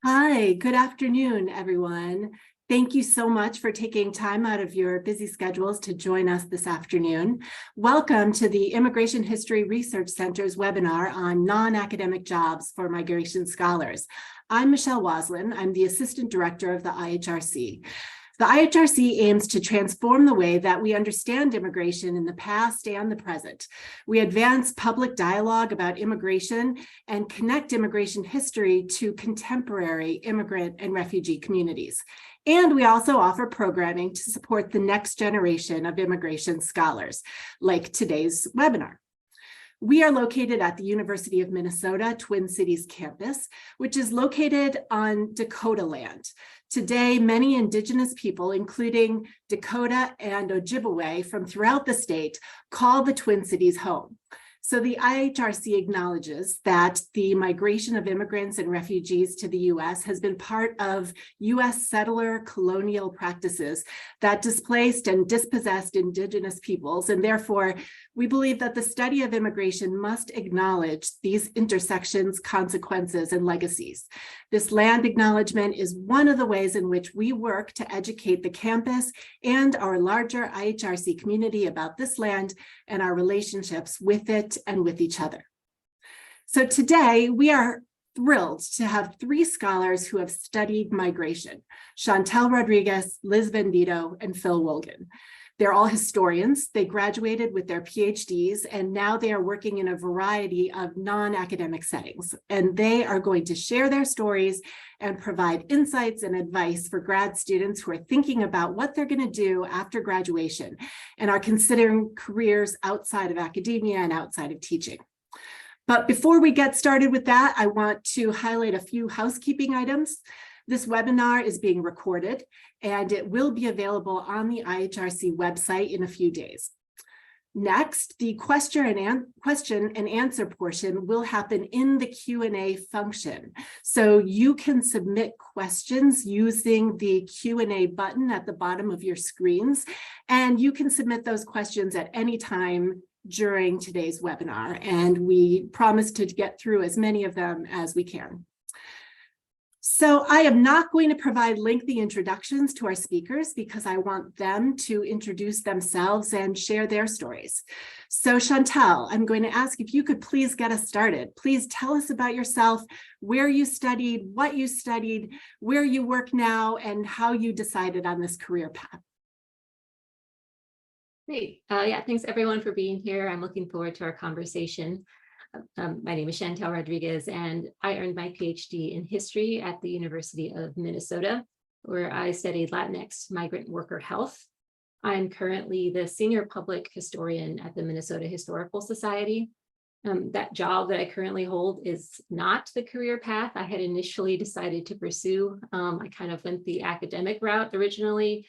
Hi, good afternoon, everyone. Thank you so much for taking time out of your busy schedules to join us this afternoon. Welcome to the Immigration History Research Center's webinar on non-academic jobs for migration scholars. I'm Michelle Waslin. I'm the Assistant Director of the IHRC. The IHRC aims to transform the way that we understand immigration in the past and the present. We advance public dialogue about immigration and connect immigration history to contemporary immigrant and refugee communities. And we also offer programming to support the next generation of immigration scholars, like today's webinar. We are located at the University of Minnesota Twin Cities campus, which is located on Dakota land. Today, many Indigenous people, including Dakota and Ojibwe from throughout the state, call the Twin Cities home. So the IHRC acknowledges that the migration of immigrants and refugees to the U.S. has been part of U.S. settler colonial practices that displaced and dispossessed Indigenous peoples, and therefore we believe that the study of immigration must acknowledge these intersections, consequences, and legacies. This land acknowledgement is one of the ways in which we work to educate the campus and our larger IHRC community about this land and our relationships with it and with each other. So today we are thrilled to have three scholars who have studied migration: Chantel Rodriguez, Liz Vendito, and Phil Wolgen. They're all historians. They graduated with their PhDs, and now they are working in a variety of non-academic settings. And they are going to share their stories and provide insights and advice for grad students who are thinking about what they're going to do after graduation and are considering careers outside of academia and outside of teaching. But before we get started with that, I want to highlight a few housekeeping items. This webinar is being recorded, and it will be available on the IHRC website in a few days. Next, the question and answer portion will happen in the Q&A function. So you can submit questions using the Q&A button at the bottom of your screens, and you can submit those questions at any time during today's webinar, and we promise to get through as many of them as we can. So I am not going to provide lengthy introductions to our speakers because I want them to introduce themselves and share their stories. So Chantel, I'm going to ask if you could please get us started. Please tell us about yourself, where you studied, what you studied, where you work now, and how you decided on this career path. Great. Yeah, thanks everyone for being here. I'm looking forward to our conversation. My name is Chantel Rodriguez, and I earned my PhD in history at the University of Minnesota, where I studied Latinx migrant worker health. I'm currently the senior public historian at the Minnesota Historical Society. That job that I currently hold is not the career path I had initially decided to pursue. I kind of went the academic route originally.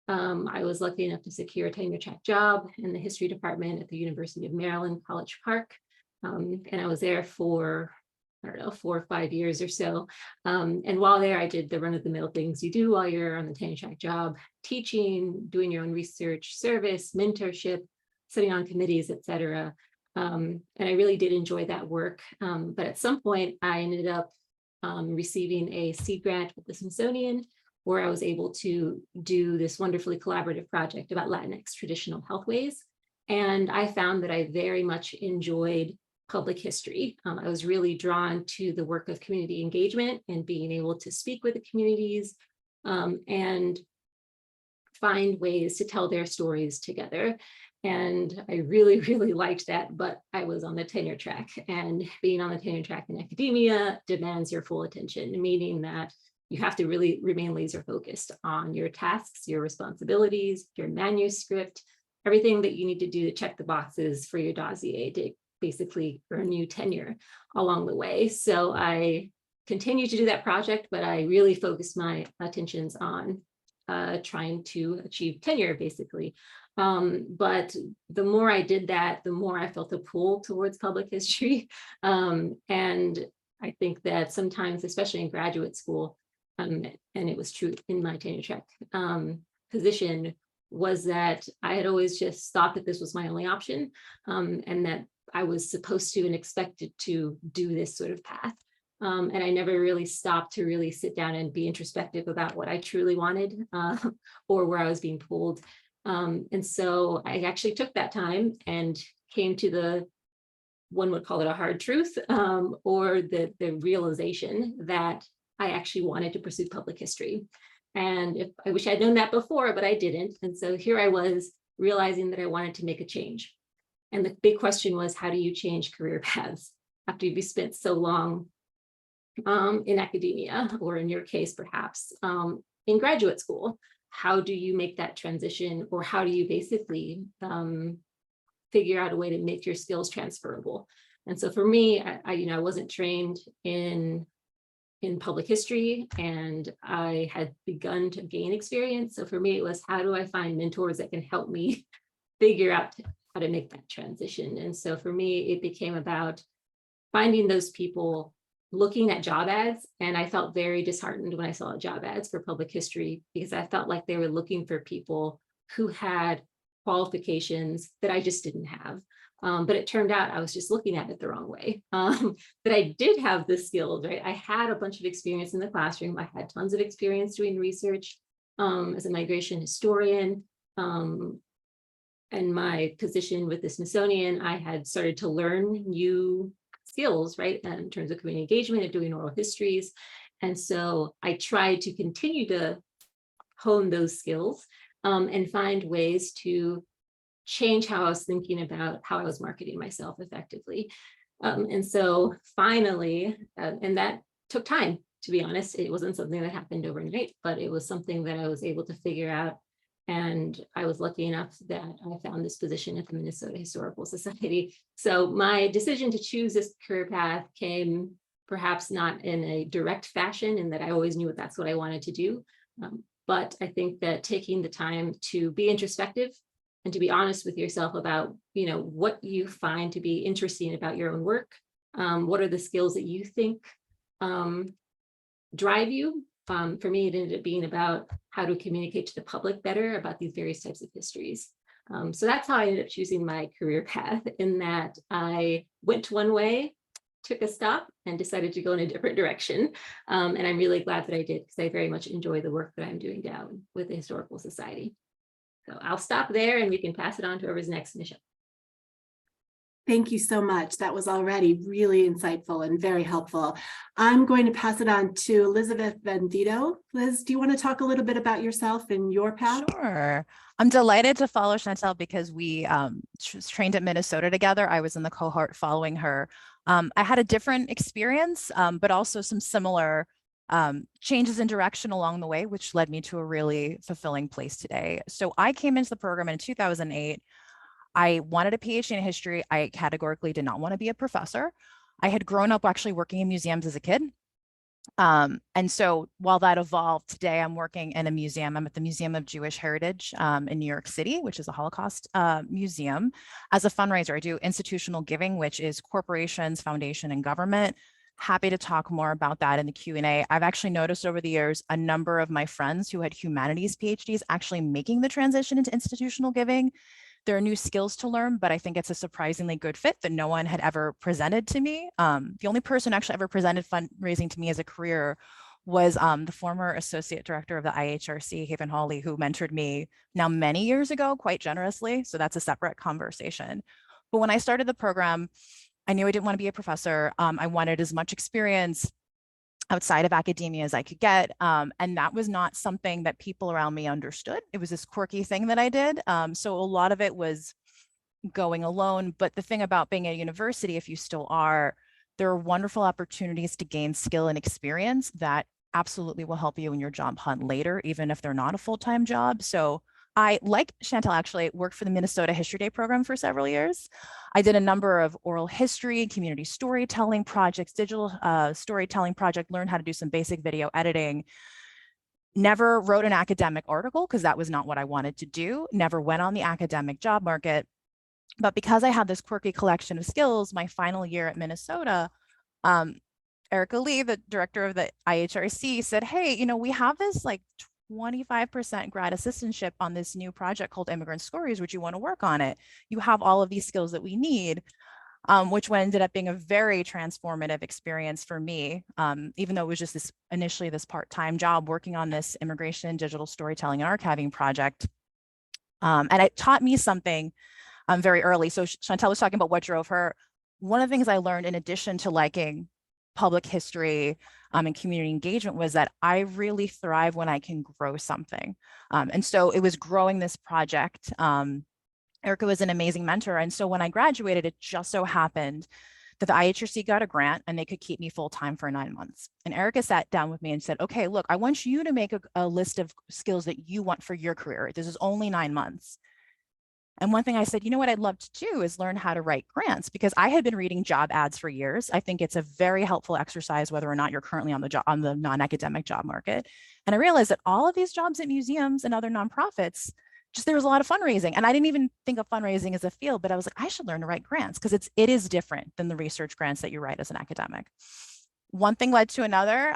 I was lucky enough to secure a tenure track job in the history department at the University of Maryland, College Park. And I was there for, I don't know, 4 or 5 years or so. And while there, I did the run-of-the-mill things you do while you're on the tenure track job: teaching, doing your own research, service, mentorship, sitting on committees, etc. And I really did enjoy that work. But at some point, I ended up receiving a seed grant with the Smithsonian, where I was able to do this wonderfully collaborative project about Latinx traditional healthways. And I found that I very much enjoyed public history. I was really drawn to the work of community engagement and being able to speak with the communities and find ways to tell their stories together. And I really, really liked that, but I was on the tenure track, and being on the tenure track in academia demands your full attention, meaning that you have to really remain laser focused on your tasks, your responsibilities, your manuscript, everything that you need to do to check the boxes for your dossier to basically earn you tenure along the way. So I continued to do that project, but I really focused my attentions on trying to achieve tenure, basically. But the more I did that, the more I felt a pull towards public history. And I think that sometimes, especially in graduate school, and it was true in my tenure track position, was that I had always just thought that this was my only option, and that I was supposed to and expected to do this sort of path. And I never really stopped to really sit down and be introspective about what I truly wanted or where I was being pulled. And so I actually took that time and came to the, one would call it a hard truth, or the realization that I actually wanted to pursue public history. And if I wish I'd known that before, but I didn't. And so here I was realizing that I wanted to make a change. And the big question was, how do you change career paths after you've spent so long in academia, or in your case, perhaps in graduate school? How do you make that transition, or how do you basically figure out a way to make your skills transferable? And so for me, I wasn't trained in public history, and I had begun to gain experience. So for me, it was, how do I find mentors that can help me figure out how to make that transition? And so for me, it became about finding those people, looking at job ads, and I felt very disheartened when I saw job ads for public history, because I felt like they were looking for people who had qualifications that I just didn't have. But it turned out I was just looking at it the wrong way. That I did have the skills, right? I had a bunch of experience in the classroom. I had tons of experience doing research as a migration historian. And my position with the Smithsonian, I had started to learn new skills, right, in terms of community engagement and doing oral histories. And so I tried to continue to hone those skills and find ways to change how I was thinking about how I was marketing myself effectively. And so finally, and that took time, to be honest. It wasn't something that happened overnight, but it was something that I was able to figure out. And I was lucky enough that I found this position at the Minnesota Historical Society. So my decision to choose this career path came perhaps not in a direct fashion, in that I always knew that's what I wanted to do. But I think that taking the time to be introspective and to be honest with yourself about, what you find to be interesting about your own work, what are the skills that you think drive you. For me, it ended up being about how to communicate to the public better about these various types of histories. So that's how I ended up choosing my career path, in that I went one way, took a stop, and decided to go in a different direction. And I'm really glad that I did, because I very much enjoy the work that I'm doing down with the Historical Society. So I'll stop there and we can pass it on to whoever's next, Michelle. Thank you so much. That was already really insightful and very helpful. I'm going to pass it on to Elizabeth Vendito. Liz, do you want to talk a little bit about yourself and your path? Sure. I'm delighted to follow Chantal, because we was trained at Minnesota together. I was in the cohort following her. I had a different experience, but also some similar changes in direction along the way, which led me to a really fulfilling place today. So I came into the program in 2008. I wanted a PhD in history. I categorically did not want to be a professor. I had grown up actually working in museums as a kid. And so while that evolved, today I'm working in a museum. I'm at the Museum of Jewish Heritage in New York City, which is a Holocaust museum. As a fundraiser, I do institutional giving, which is corporations, foundation, and government. Happy to talk more about that in the Q&A. I've actually noticed over the years a number of my friends who had humanities PhDs actually making the transition into institutional giving. There are new skills to learn, but I think it's a surprisingly good fit that no one had ever presented to me. The only person actually ever presented fundraising to me as a career was the former associate director of the IHRC, Haven Hawley, who mentored me now many years ago, quite generously. So that's a separate conversation. But when I started the program, I knew I didn't want to be a professor. I wanted as much experience outside of academia as I could get. And that was not something that people around me understood. It was this quirky thing that I did. So a lot of it was going alone. But the thing about being at a university, if you still are, there are wonderful opportunities to gain skill and experience that absolutely will help you in your job hunt later, even if they're not a full-time job. So I, like Chantal, actually worked for the Minnesota History Day program for several years. I did a number of oral history, community storytelling projects, digital storytelling project, learned how to do some basic video editing. Never wrote an academic article because that was not what I wanted to do. Never went on the academic job market. But because I had this quirky collection of skills, my final year at Minnesota, Erica Lee, the director of the IHRC, said, hey, we have this like 25% grad assistantship on this new project called Immigrant Stories. Would you want to work on it? You have all of these skills that we need. which ended up being a very transformative experience for me, even though it was just initially this part-time job working on this immigration, digital storytelling, and archiving project. And it taught me something very early. So Chantel was talking about what drove her. One of the things I learned, in addition to liking public history and community engagement, was that I really thrive when I can grow something. And so it was growing this project. Erica was an amazing mentor. And so when I graduated, it just so happened that the IHRC got a grant and they could keep me full-time for 9 months. And Erica sat down with me and said, okay, look, I want you to make a list of skills that you want for your career. This is only 9 months. And one thing I said, you know what I'd love to do is learn how to write grants, because I had been reading job ads for years. I think it's a very helpful exercise, whether or not you're currently on the non-academic job market. And I realized that all of these jobs at museums and other nonprofits, just there was a lot of fundraising. And I didn't even think of fundraising as a field, but I was like, I should learn to write grants, because it is different than the research grants that you write as an academic. One thing led to another.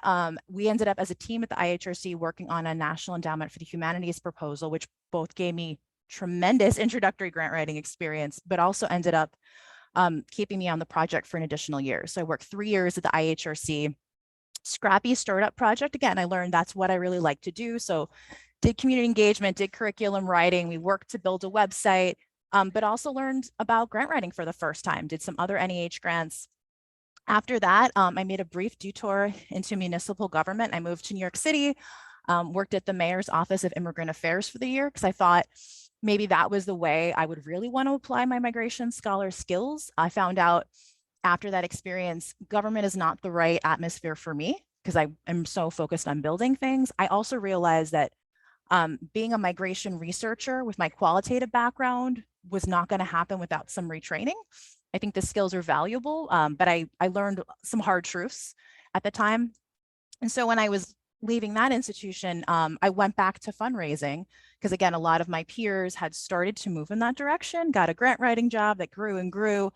We ended up as a team at the IHRC working on a National Endowment for the Humanities proposal, which both gave me tremendous introductory grant writing experience, but also ended up keeping me on the project for an additional year. So I worked 3 years at the IHRC, scrappy startup project. Again, I learned that's what I really like to do. So did community engagement, did curriculum writing. We worked to build a website, but also learned about grant writing for the first time, did some other NEH grants. After that, I made a brief detour into municipal government. I moved to New York City, worked at the mayor's office of immigrant affairs for the year, because I thought maybe that was the way I would really want to apply my migration scholar skills. I found out after that experience, government is not the right atmosphere for me, because I am so focused on building things. I also realized that being a migration researcher with my qualitative background was not going to happen without some retraining. I think the skills are valuable, but I learned some hard truths at the time. And so when I was leaving that institution, I went back to fundraising, because again, a lot of my peers had started to move in that direction, got a grant writing job that grew and grew.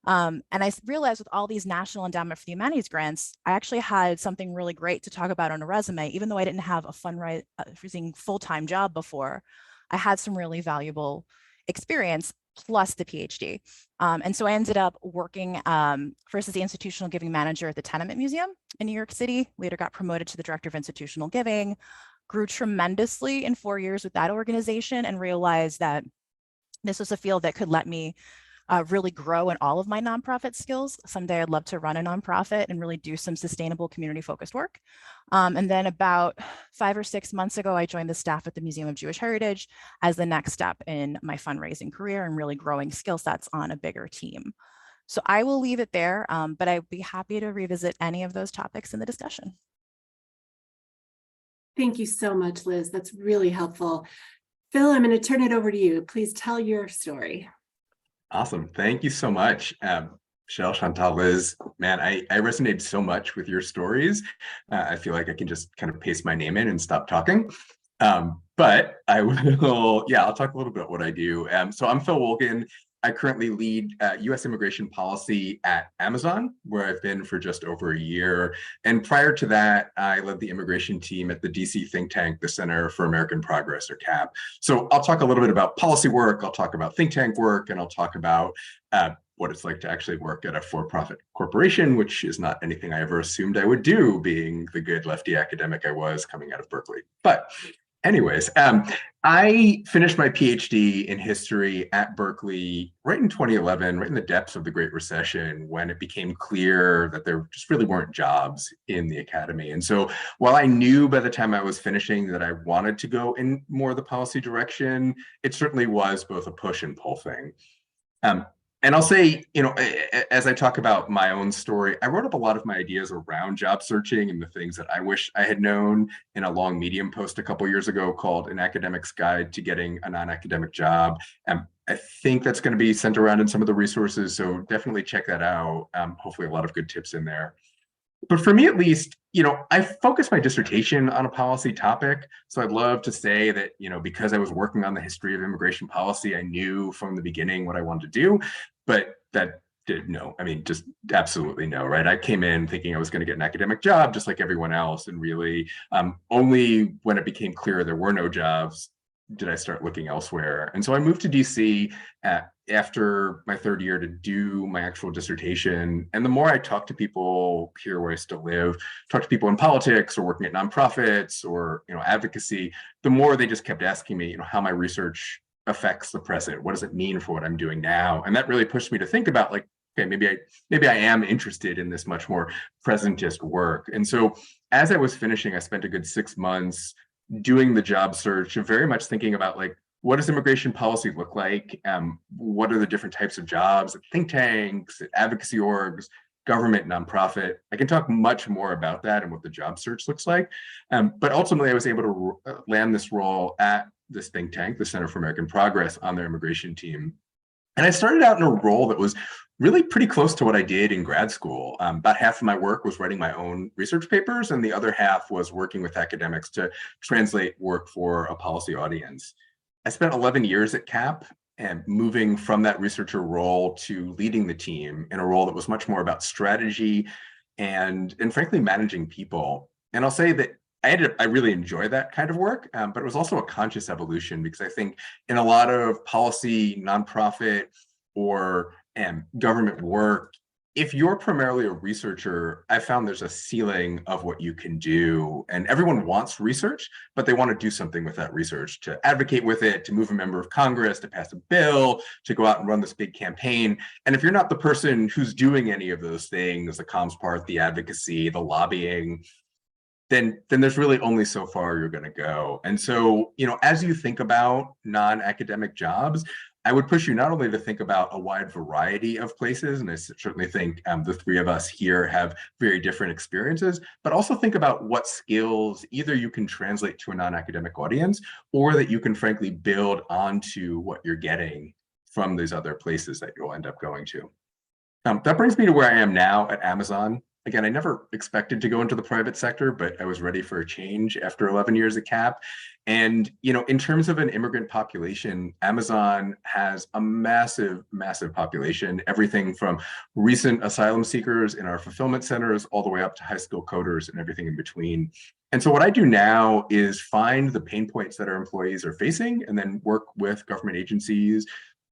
And I realized with all these National Endowment for the Humanities grants, I actually had something really great to talk about on a resume. Even though I didn't have a fundraising full-time job before, I had some really valuable experience plus the PhD. And so I ended up working first as the institutional giving manager at the Tenement Museum in New York City, later got promoted to the director of institutional giving, grew tremendously in 4 years with that organization, and realized that this was a field that could let me really grow in all of my nonprofit skills. Someday I'd love to run a nonprofit and really do some sustainable community focused work. And then about 5 or 6 months ago, I joined the staff at the Museum of Jewish Heritage as the next step in my fundraising career and really growing skill sets on a bigger team. So I will leave it there, but I'd be happy to revisit any of those topics in the discussion. Thank you so much, Liz. That's really helpful. Phil, I'm going to turn it over to you. Please tell your story. Awesome. Thank you so much. Michelle, Chantal, Liz, man, I resonated so much with your stories. I feel like I can just kind of paste my name in and stop talking. But I will, I'll talk a little bit about what I do. So I'm Phil Wolkin. I currently lead U.S. immigration policy at Amazon, where I've been for just over a year. And prior to that, I led the immigration team at the DC think tank, the Center for American Progress, or CAP. So I'll talk a little bit about policy work, I'll talk about think tank work, and I'll talk about what it's like to actually work at a for-profit corporation, which is not anything I ever assumed I would do, being the good lefty academic I was coming out of Berkeley. But anyways, I finished my PhD in history at Berkeley right in 2011, right in the depths of the Great Recession, when it became clear that there just really weren't jobs in the academy. And so while I knew by the time I was finishing that I wanted to go in more the policy direction, it certainly was both a push and pull thing. And I'll say, as I talk about my own story, I wrote up a lot of my ideas around job searching and the things that I wish I had known in a long Medium post a couple years ago called An Academic's Guide to Getting a Non-Academic Job. I think that's going to be sent around in some of the resources, so definitely check that out. Hopefully a lot of good tips in there. But for me, at least, I focused my dissertation on a policy topic. So I'd love to say that, because I was working on the history of immigration policy, I knew from the beginning what I wanted to do. But that just absolutely no, right? I came in thinking I was going to get an academic job just like everyone else. And really, only when it became clear there were no jobs did I start looking elsewhere. And so I moved to DC after my third year to do my actual dissertation. And the more I talk to people here where I still live, talk to people in politics or working at nonprofits or advocacy, the more they just kept asking me, how my research affects the present. What does it mean for what I'm doing now? And that really pushed me to think about like, okay, maybe I am interested in this much more presentist work. And so as I was finishing, I spent a good 6 months doing the job search and very much thinking about like, what does immigration policy look like? What are the different types of jobs at think tanks, at advocacy orgs, government, nonprofit? I can talk much more about that and what the job search looks like. But ultimately, I was able to land this role at this think tank, the Center for American Progress, on their immigration team. And I started out in a role that was really pretty close to what I did in grad school. About half of my work was writing my own research papers, and the other half was working with academics to translate work for a policy audience. I spent 11 years at CAP and moving from that researcher role to leading the team in a role that was much more about strategy and frankly, managing people. And I'll say that I really enjoy that kind of work, but it was also a conscious evolution because I think in a lot of policy, nonprofit, or government work, if you're primarily a researcher, I found there's a ceiling of what you can do. And everyone wants research, but they want to do something with that research, to advocate with it, to move a member of Congress, to pass a bill, to go out and run this big campaign. And if you're not the person who's doing any of those things, the comms part, the advocacy, the lobbying, then there's really only so far you're going to go. And so, as you think about non-academic jobs, I would push you not only to think about a wide variety of places, and I certainly think the three of us here have very different experiences, but also think about what skills either you can translate to a non-academic audience or that you can frankly build onto what you're getting from these other places that you'll end up going to. That brings me to where I am now at Amazon. Again, I never expected to go into the private sector, but I was ready for a change after 11 years at CAP. And, in terms of an immigrant population, Amazon has a massive, massive population, everything from recent asylum seekers in our fulfillment centers all the way up to high school coders and everything in between. And so what I do now is find the pain points that our employees are facing and then work with government agencies,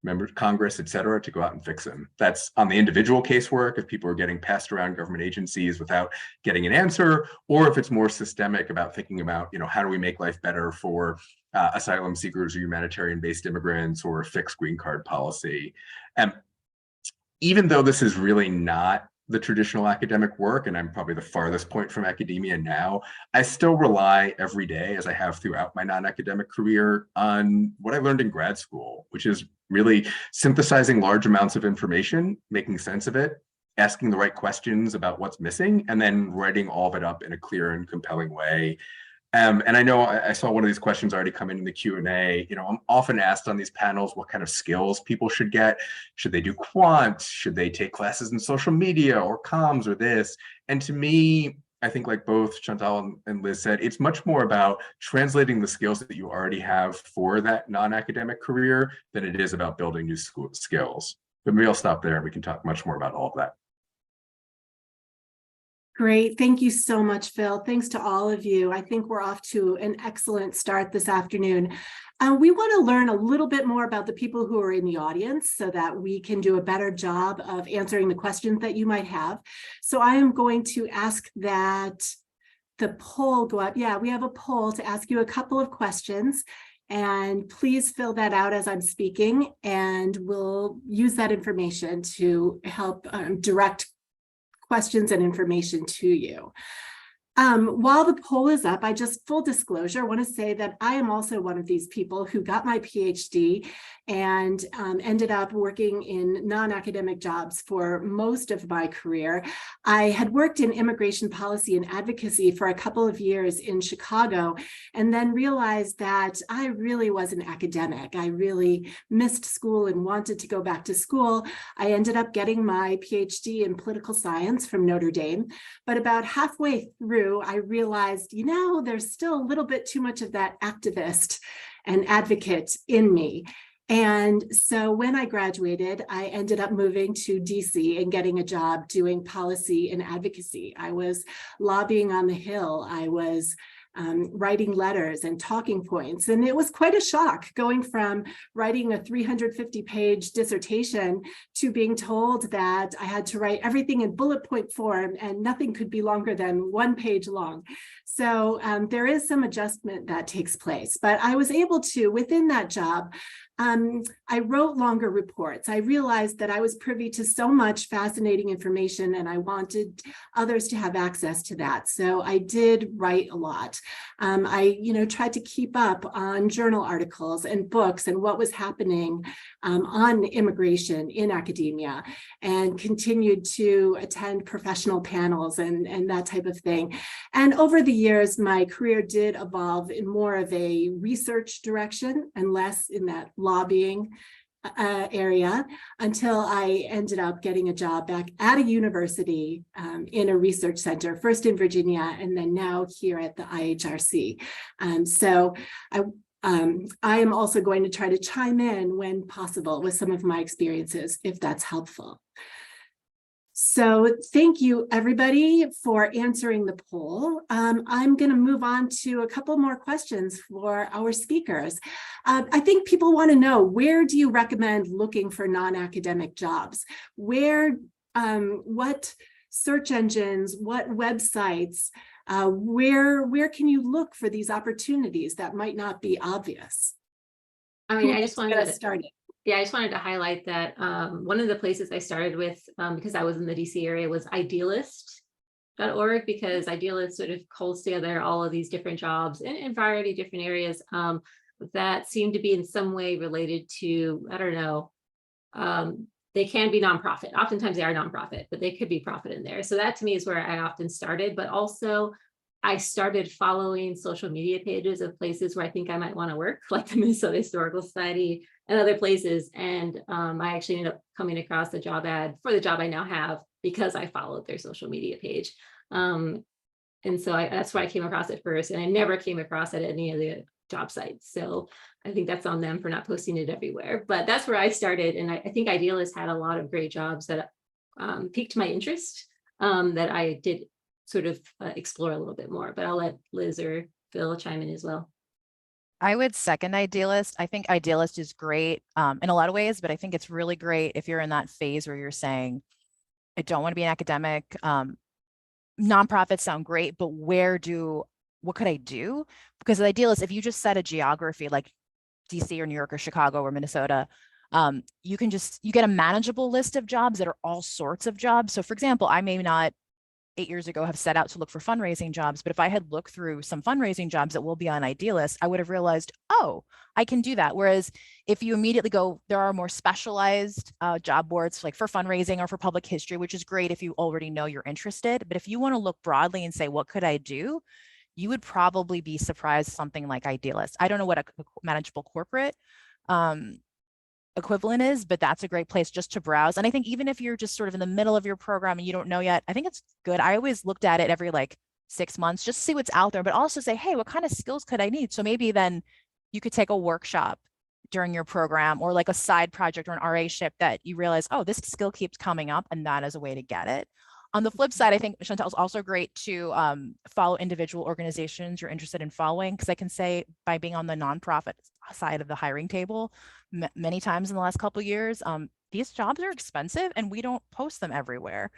members of Congress, et cetera, to go out and fix them. That's on the individual casework, if people are getting passed around government agencies without getting an answer, or if it's more systemic about thinking about, how do we make life better for asylum seekers or humanitarian-based immigrants, or fix green card policy. Even though this is really not the traditional academic work, and I'm probably the farthest point from academia now, I still rely every day, as I have throughout my non-academic career, on what I learned in grad school, which is really synthesizing large amounts of information, making sense of it, asking the right questions about what's missing, and then writing all of it up in a clear and compelling way. And I know I saw one of these questions already come in the Q&A. I'm often asked on these panels what kind of skills people should get. Should they do quant? Should they take classes in social media or comms or this? And to me, I think like both Chantal and Liz said, it's much more about translating the skills that you already have for that non-academic career than it is about building new skills. But maybe I'll stop there and we can talk much more about all of that. Great. Thank you so much, Phil. Thanks to all of you. I think we're off to an excellent start this afternoon. We want to learn a little bit more about the people who are in the audience so that we can do a better job of answering the questions that you might have. So I am going to ask that the poll go up. Yeah, we have a poll to ask you a couple of questions. And please fill that out as I'm speaking, and we'll use that information to help direct questions and information to you. While the poll is up, I just, full disclosure, I want to say that I am also one of these people who got my PhD and ended up working in non-academic jobs for most of my career. I had worked in immigration policy and advocacy for a couple of years in Chicago, and then realized that I really was an academic. I really missed school and wanted to go back to school. I ended up getting my PhD in political science from Notre Dame, but about halfway through, I realized, there's still a little bit too much of that activist and advocate in me. And so when I graduated, I ended up moving to DC and getting a job doing policy and advocacy. I was lobbying on the Hill. I was writing letters and talking points. And it was quite a shock going from writing a 350-page dissertation to being told that I had to write everything in bullet point form and nothing could be longer than 1 page long. So there is some adjustment that takes place, but I was able to, within that job, I wrote longer reports. I realized that I was privy to so much fascinating information and I wanted others to have access to that. So I did write a lot. I, tried to keep up on journal articles and books and what was happening on immigration in academia, and continued to attend professional panels and that type of thing. And over the years, my career did evolve in more of a research direction and less in that lobbying area, until I ended up getting a job back at a university in a research center, first in Virginia, and then now here at the IHRC. So I am also going to try to chime in when possible with some of my experiences, if that's helpful. So thank you, everybody, for answering the poll. I'm going to move on to a couple more questions for our speakers. I think people want to know, where do you recommend looking for non-academic jobs? What search engines, what websites, where can you look for these opportunities that might not be obvious? I mean, I just wanted to start it. Yeah, I just wanted to highlight that one of the places I started with, because I was in the DC area, was idealist.org, because Idealist sort of holds together all of these different jobs in a variety of different areas that seem to be in some way related to, I don't know, they can be nonprofit. Oftentimes they are nonprofit, but they could be profit in there. So that to me is where I often started, but also I started following social media pages of places where I think I might want to work, like the Minnesota Historical Society and other places. And I actually ended up coming across the job ad for the job I now have because I followed their social media page. And so that's why I came across it first. And I never came across it at any of the job sites. So I think that's on them for not posting it everywhere. But that's where I started. And I think Idealist had a lot of great jobs that piqued my interest that I did sort of explore a little bit more, but I'll let Liz or Phil chime in as well. I would second Idealist. I think Idealist is great in a lot of ways, but I think it's really great if you're in that phase where you're saying, I don't want to be an academic. Nonprofits sound great, but what could I do? Because the Idealist, if you just set a geography like DC or New York or Chicago or Minnesota, you get a manageable list of jobs that are all sorts of jobs. So for example, I may not 8 years ago have set out to look for fundraising jobs, but if I had looked through some fundraising jobs that will be on Idealist, I would have realized, oh, I can do that. Whereas if you immediately go, there are more specialized job boards like for fundraising or for public history, which is great if you already know you're interested. But if you want to look broadly and say, what could I do? You would probably be surprised something like Idealist. I don't know what a manageable corporate equivalent is, but that's a great place just to browse. And I think even if you're just sort of in the middle of your program and you don't know yet, I think it's good. I always looked at it every like 6 months, just to see what's out there, but also say, hey, what kind of skills could I need? So maybe then you could take a workshop during your program or like a side project or an RA-ship that you realize, oh, this skill keeps coming up, and that is a way to get it. On the flip side, I think Chantal is also great to follow individual organizations you're interested in following, because I can say by being on the nonprofit side of the hiring table many times in the last couple of years, these jobs are expensive and we don't post them everywhere.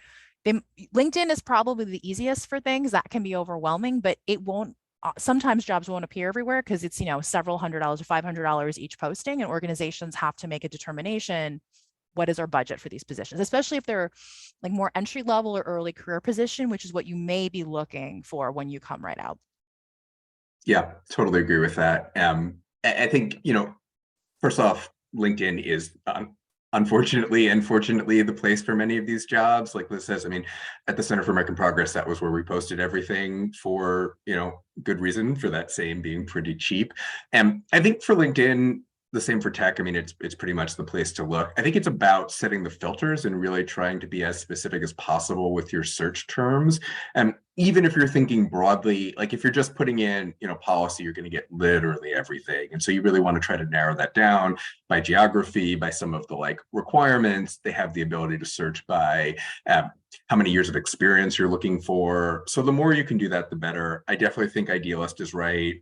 LinkedIn is probably the easiest for things that can be overwhelming, but it won't. Sometimes jobs won't appear everywhere because it's, several $100s or $500 each posting, and organizations have to make a determination. What is our budget for these positions, especially if they're like more entry level or early career position, which is what you may be looking for when you come right out. Yeah, totally agree with that. I think, first off, LinkedIn is unfortunately and fortunately the place for many of these jobs. Like Liz says, I mean, at the Center for American Progress, that was where we posted everything for, good reason, for that same being pretty cheap. And I think for LinkedIn, the same for tech. I mean, it's pretty much the place to look. I think it's about setting the filters and really trying to be as specific as possible with your search terms. And even if you're thinking broadly, like if you're just putting in, policy, you're going to get literally everything. And so you really want to try to narrow that down by geography, by some of the like requirements. They have the ability to search by how many years of experience you're looking for. So the more you can do that, the better. I definitely think Idealist is right.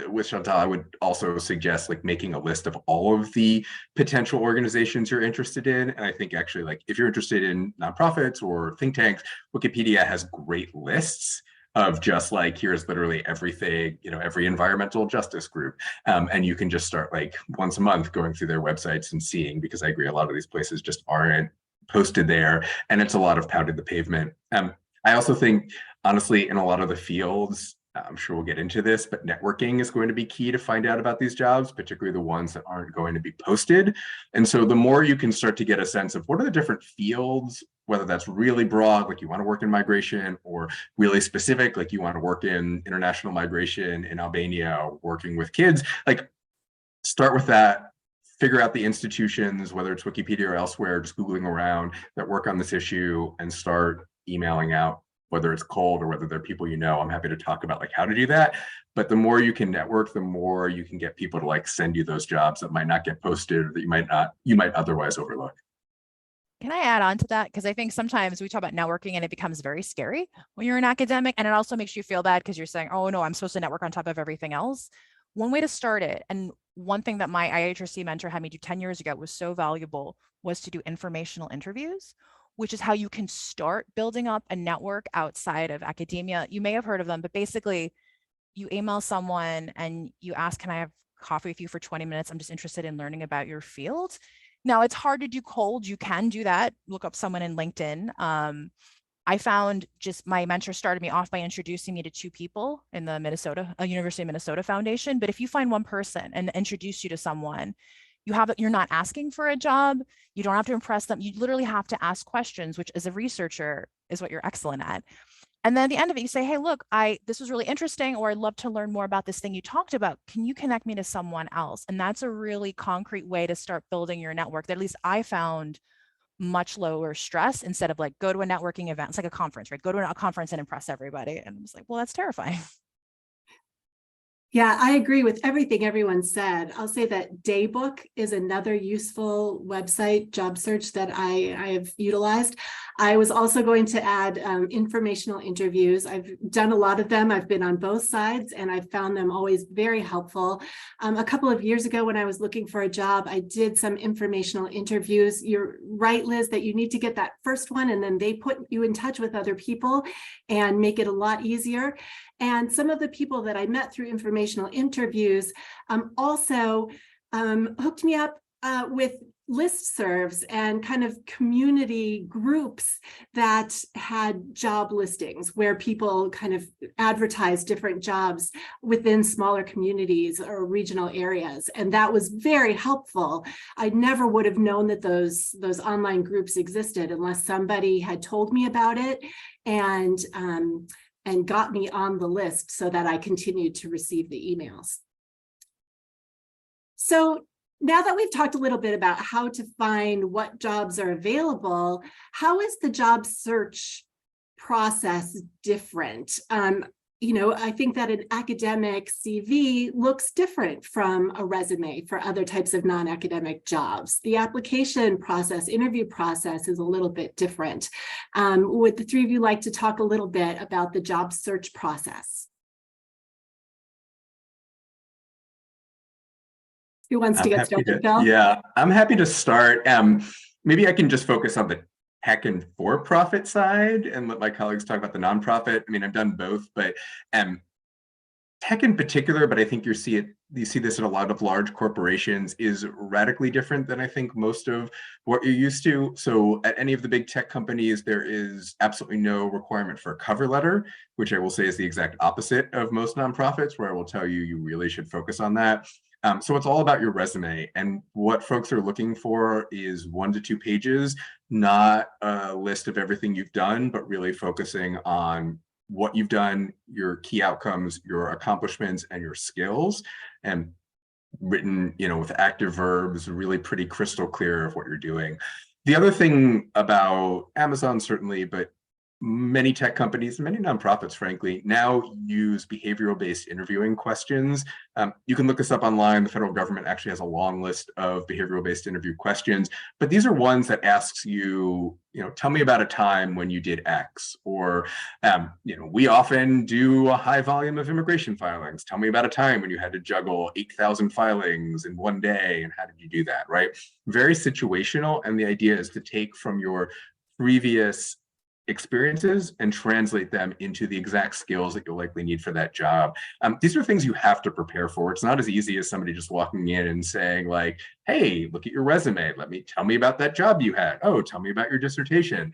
With Chantal, I would also suggest like making a list of all of the potential organizations you're interested in. And I think actually, like if you're interested in nonprofits or think tanks, Wikipedia has great lists of just like, here's literally everything, every environmental justice group. And you can just start like once a month going through their websites and seeing, because I agree, a lot of these places just aren't posted there. And it's a lot of pounding the pavement. I also think, honestly, in a lot of the fields, I'm sure we'll get into this, but networking is going to be key to find out about these jobs, particularly the ones that aren't going to be posted. And so the more you can start to get a sense of what are the different fields, whether that's really broad, like you want to work in migration, or really specific, like you want to work in international migration in Albania, working with kids, like start with that. Figure out the institutions, whether it's Wikipedia or elsewhere, just Googling around, that work on this issue, and start emailing out, whether it's cold or whether they're people I'm happy to talk about like how to do that. But the more you can network, the more you can get people to like send you those jobs that might not get posted, or that you might otherwise overlook. Can I add on to that? Because I think sometimes we talk about networking and it becomes very scary when you're an academic, and it also makes you feel bad because you're saying, oh no, I'm supposed to network on top of everything else. One way to start it, and one thing that my IHRC mentor had me do 10 years ago was so valuable, was to do informational interviews, which is how you can start building up a network outside of academia. You may have heard of them, but basically you email someone and you ask, can I have coffee with you for 20 minutes? I'm just interested in learning about your field. Now it's hard to do cold. You can do that. Look up someone in LinkedIn. I found just my mentor started me off by introducing me to 2 people in the University of Minnesota Foundation. But if you find one person and introduce you to someone, you're not asking for a job. You don't have to impress them. You literally have to ask questions, which as a researcher is what you're excellent at. And then at the end of it, you say, hey, look, this was really interesting, or I'd love to learn more about this thing you talked about. Can you connect me to someone else? And that's a really concrete way to start building your network that at least I found much lower stress, instead of like go to a networking event. It's like a conference, right? Go to a conference and impress everybody. And I was like, well, that's terrifying. Yeah, I agree with everything everyone said. I'll say that Daybook is another useful website job search that I have utilized. I was also going to add informational interviews. I've done a lot of them. I've been on both sides, and I've found them always very helpful. A couple of years ago, when I was looking for a job, I did some informational interviews. You're right, Liz, that you need to get that first one, and then they put you in touch with other people and make it a lot easier. And some of the people that I met through informational interviews also hooked me up with listservs and kind of community groups that had job listings where people kind of advertise different jobs within smaller communities or regional areas. And that was very helpful. I never would have known that those online groups existed unless somebody had told me about it and got me on the list so that I continued to receive the emails. So now that we've talked a little bit about how to find what jobs are available, how is the job search process different? I think that an academic CV looks different from a resume for other types of non-academic jobs. The application process, interview process is a little bit different. Would the 3 of you like to talk a little bit about the job search process? Who wants to get started, Phil? Yeah, I'm happy to start. Maybe I can just focus on the tech and for-profit side and let my colleagues talk about the nonprofit. I mean, I've done both, but tech in particular, but I think you see this in a lot of large corporations, is radically different than I think most of what you're used to. So at any of the big tech companies, there is absolutely no requirement for a cover letter, which I will say is the exact opposite of most nonprofits, where I will tell you, you really should focus on that. So it's all about your resume, and what folks are looking for is 1 to 2 pages, not a list of everything you've done, but really focusing on what you've done, your key outcomes, your accomplishments, and your skills. And written, with active verbs, really pretty crystal clear of what you're doing. The other thing about Amazon, certainly, but many tech companies, many nonprofits, frankly, now use behavioral-based interviewing questions. You can look this up online. The federal government actually has a long list of behavioral-based interview questions, but these are ones that asks you, tell me about a time when you did X, or, we often do a high volume of immigration filings. Tell me about a time when you had to juggle 8,000 filings in one day, and how did you do that, right? Very situational, and the idea is to take from your previous experiences and translate them into the exact skills that you'll likely need for that job. These are things you have to prepare for. It's not as easy as somebody just walking in and saying like, hey, look at your resume. Tell me about that job you had. Oh, tell me about your dissertation.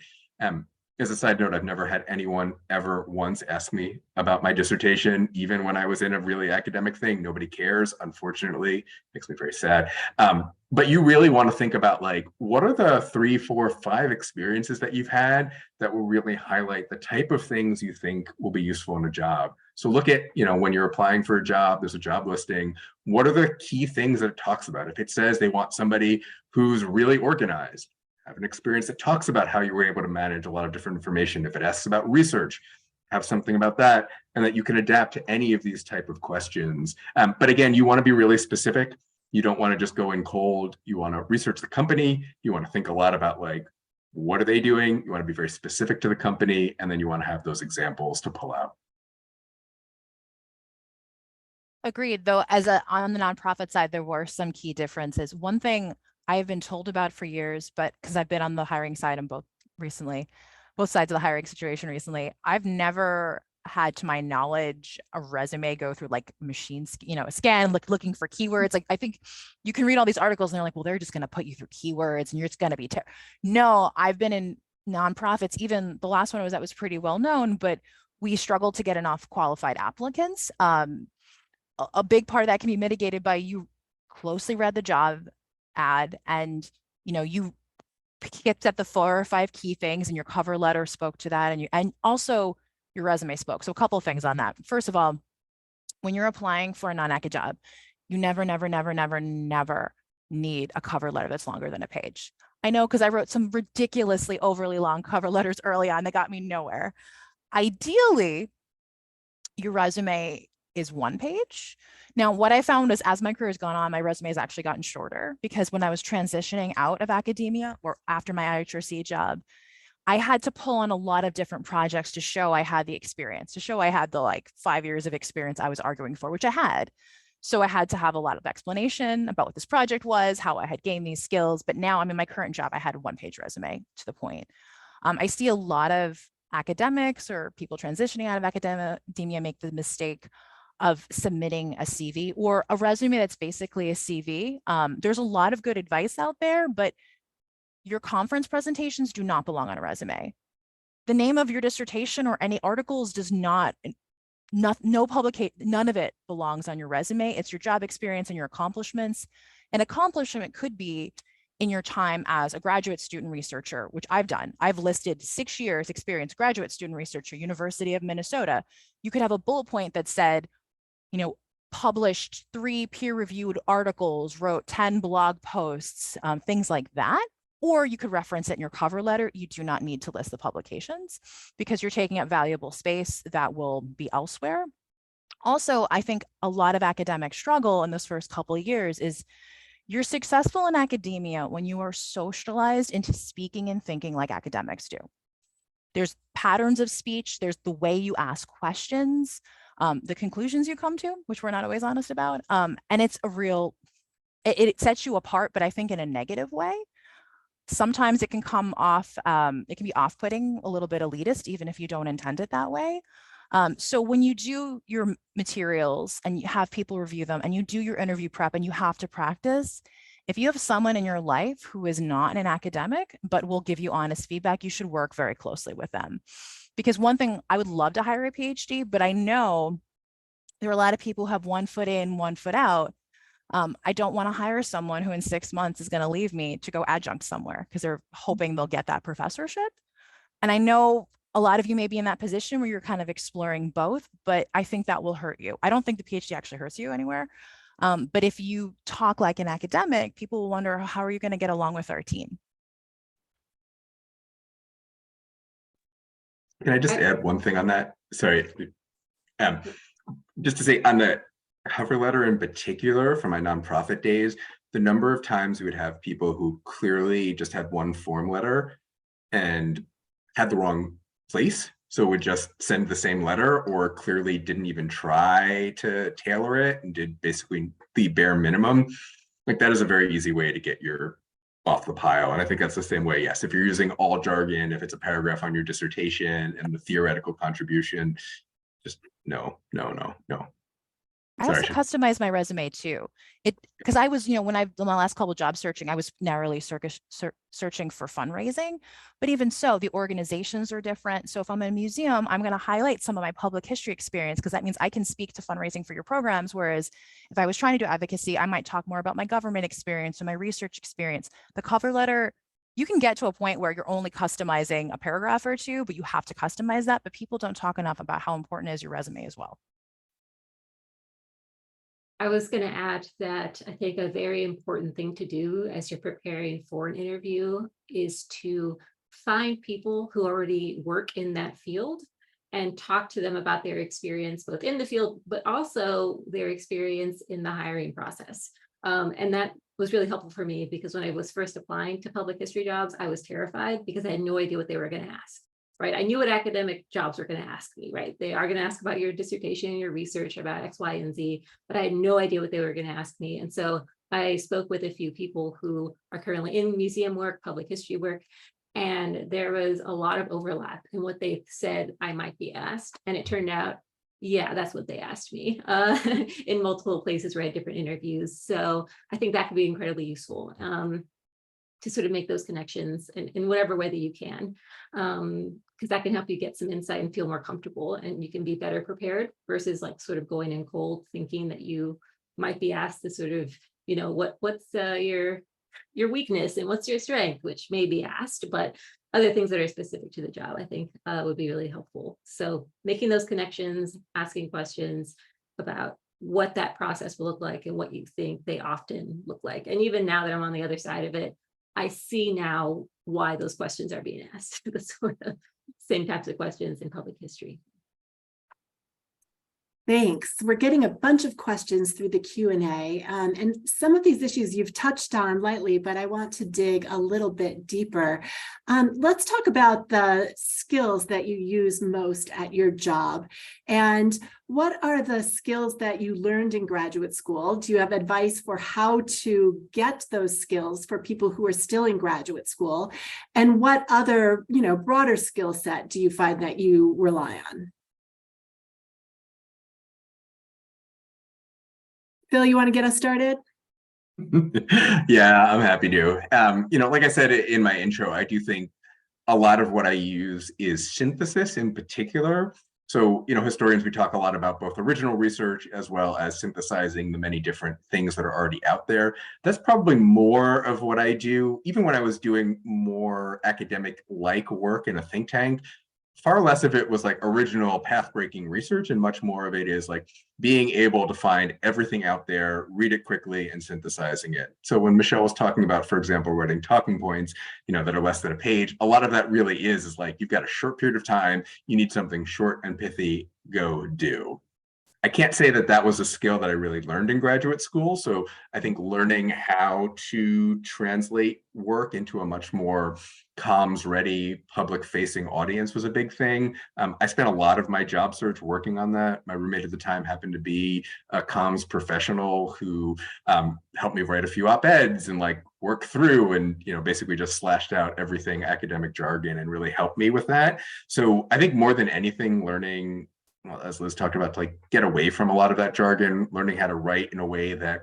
As a side note, I've never had anyone ever once ask me about my dissertation, even when I was in a really academic thing. Nobody cares, unfortunately. Makes me very sad. But you really want to think about like, what are the 3, 4, 5 experiences that you've had that will really highlight the type of things you think will be useful in a job. So look at, when you're applying for a job, there's a job listing. What are the key things that it talks about? If it says they want somebody who's really organized, have an experience that talks about how you were able to manage a lot of different information. If it asks about research, have something about that, and that you can adapt to any of these type of questions. But again, you want to be really specific. You don't want to just go in cold. You want to research the company. You want to think a lot about like, what are they doing? You want to be very specific to the company, and then you want to have those examples to pull out. Agreed, though, on the nonprofit side, there were some key differences. One thing I've been told about for years, but because I've been on the hiring side and both sides of the hiring situation recently, I've never had, to my knowledge, a resume go through like a scan, looking for keywords. Like, I think you can read all these articles and they're like, well, they're just going to put you through keywords and you're just going to be No, I've been in nonprofits, even the last one was pretty well known, but we struggled to get enough qualified applicants. A big part of that can be mitigated by you closely read the job ad and you picked up the 4 or 5 key things and your cover letter spoke to that, and also your resume spoke. So a couple of things on that. First of all, when you're applying for a non-acad job, you never need a cover letter that's longer than a page. I know, because I wrote some ridiculously overly long cover letters early on that got me nowhere. Ideally, your resume is 1 page. Now, what I found is as my career has gone on, my resume has actually gotten shorter, because when I was transitioning out of academia or after my IHRC job, I had to pull on a lot of different projects to show I had the experience, to show I had the 5 years of experience I was arguing for, which I had. So I had to have a lot of explanation about what this project was, how I had gained these skills. But now I'm in my current job, I had a 1-page resume to the point. I see a lot of academics or people transitioning out of academia make the mistake of submitting a CV or a resume that's basically a CV. There's a lot of good advice out there, but your conference presentations do not belong on a resume. The name of your dissertation or any articles does not, none of it belongs on your resume. It's your job experience and your accomplishments. An accomplishment could be in your time as a graduate student researcher, which I've done. I've listed 6 years experience, graduate student researcher, University of Minnesota. You could have a bullet point that said, published 3 peer-reviewed articles, wrote 10 blog posts, things like that. Or you could reference it in your cover letter. You do not need to list the publications, because you're taking up valuable space that will be elsewhere. Also, I think a lot of academics struggle in those first couple of years is you're successful in academia when you are socialized into speaking and thinking like academics do. There's patterns of speech, there's the way you ask questions, the conclusions you come to, which we're not always honest about. And it's it sets you apart, but I think in a negative way. Sometimes it can come off, it can be off-putting, a little bit elitist, even if you don't intend it that way. So when you do your materials and you have people review them and you do your interview prep and you have to practice, if you have someone in your life who is not an academic, but will give you honest feedback, you should work very closely with them. Because one thing, I would love to hire a PhD, but I know there are a lot of people who have 1 foot in, 1 foot out. I don't want to hire someone who in 6 months is going to leave me to go adjunct somewhere because they're hoping they'll get that professorship. And I know a lot of you may be in that position where you're kind of exploring both, but I think that will hurt you. I don't think the PhD actually hurts you anywhere. But if you talk like an academic, people will wonder, how are you going to get along with our team? Can I just add one thing on that? Sorry. Um, just to say on the cover letter in particular for my nonprofit days, the number of times we would have people who clearly just had one form letter and had the wrong place. So would just send the same letter or clearly didn't even try to tailor it and did basically the bare minimum. Like that is a very easy way to get your off the pile. And I think that's the same way. Yes, if you're using all jargon, if it's a paragraph on your dissertation and the theoretical contribution, just no. I Sorry, also customize my resume too. Because I was, when I did my last couple of job searching, I was narrowly searching for fundraising, but even so, the organizations are different. So if I'm in a museum, I'm going to highlight some of my public history experience because that means I can speak to fundraising for your programs. Whereas if I was trying to do advocacy, I might talk more about my government experience or my research experience. The cover letter, you can get to a point where you're only customizing a paragraph or two, but you have to customize that. But people don't talk enough about how important is your resume as well. I was going to add that I think a very important thing to do as you're preparing for an interview is to find people who already work in that field and talk to them about their experience both in the field, but also their experience in the hiring process. And that was really helpful for me because when I was first applying to public history jobs, I was terrified because I had no idea what they were going to ask. Right. I knew what academic jobs were going to ask me, right? They are going to ask about your dissertation, your research about X, Y, and Z, but I had no idea what they were going to ask me. And so I spoke with a few people who are currently in museum work, public history work, and there was a lot of overlap in what they said I might be asked. And it turned out, yeah, that's what they asked me in multiple places where I had different interviews. So I think that could be incredibly useful. To sort of make those connections in whatever way that you can, because that can help you get some insight and feel more comfortable and you can be better prepared versus like sort of going in cold thinking that you might be asked to sort of, what's your weakness and what's your strength, which may be asked, but other things that are specific to the job, I think would be really helpful. So making those connections, asking questions about what that process will look like and what you think they often look like. And even now that I'm on the other side of it, I see now why those questions are being asked, the sort of same types of questions in public history. Thanks. We're getting a bunch of questions through the Q&A, and some of these issues you've touched on lightly, but I want to dig a little bit deeper. Let's talk about the skills that you use most at your job. And what are the skills that you learned in graduate school? Do you have advice for how to get those skills for people who are still in graduate school? And what other, broader skill set do you find that you rely on? Phil, you want to get us started? Yeah, I'm happy to. Like I said in my intro, I do think a lot of what I use is synthesis in particular. So, historians, we talk a lot about both original research as well as synthesizing the many different things that are already out there. That's probably more of what I do. Even when I was doing more academic-like work in a think tank, far less of it was like original path-breaking research and much more of it is like being able to find everything out there, read it quickly and synthesizing it. So when Michelle was talking about, for example, writing talking points, that are less than a page, a lot of that really is like, you've got a short period of time, you need something short and pithy, go do. I can't say that that was a skill that I really learned in graduate school. So I think learning how to translate work into a much more comms ready public facing audience was a big thing. I spent a lot of my job search working on that. My roommate at the time happened to be a comms professional who helped me write a few op-eds and like work through and, basically just slashed out everything academic jargon and really helped me with that. So I think more than anything, learning, well, as Liz talked about, to like get away from a lot of that jargon, learning how to write in a way that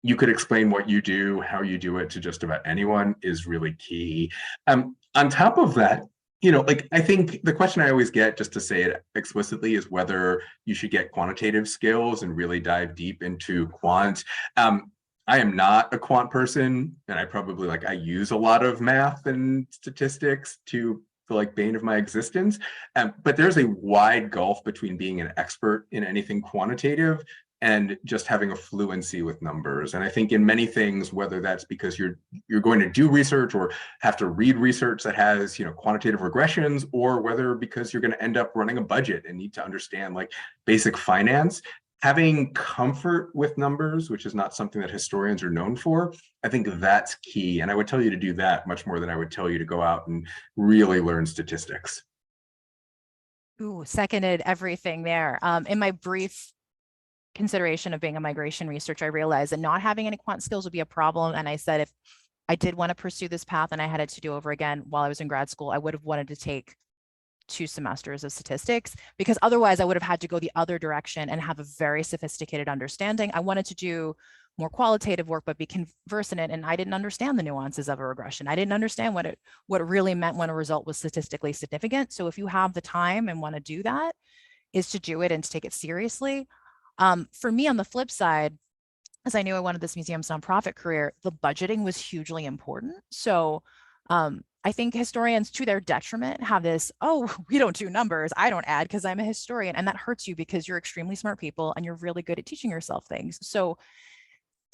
you could explain what you do, how you do it to just about anyone is really key. On top of that, I think the question I always get, just to say it explicitly, is whether you should get quantitative skills and really dive deep into quant. I am not a quant person, and I use a lot of math and statistics to the bane of my existence. But there's a wide gulf between being an expert in anything quantitative and just having a fluency with numbers. And I think in many things, whether that's because you're going to do research or have to read research that has, you know, quantitative regressions, or whether because you're going to end up running a budget and need to understand like basic finance, having comfort with numbers, which is not something that historians are known for, I think that's key. And I would tell you to do that much more than I would tell you to go out and really learn statistics. Ooh, seconded everything there. In my brief consideration of being a migration researcher, I realized that not having any quant skills would be a problem. And I said, if I did want to pursue this path and I had it to do over again while I was in grad school, I would have wanted to take 2 semesters of statistics, because otherwise I would have had to go the other direction and have a very sophisticated understanding. I wanted to do more qualitative work, but be conversant in it. And I didn't understand the nuances of a regression. I didn't understand what it really meant when a result was statistically significant. So if you have the time and want to do that, is to do it and to take it seriously. For me, on the flip side, as I knew I wanted this museum's nonprofit career, the budgeting was hugely important. So I think historians, to their detriment, have this, oh, we don't do numbers, I don't add because I'm a historian. And that hurts you because you're extremely smart people and you're really good at teaching yourself things. So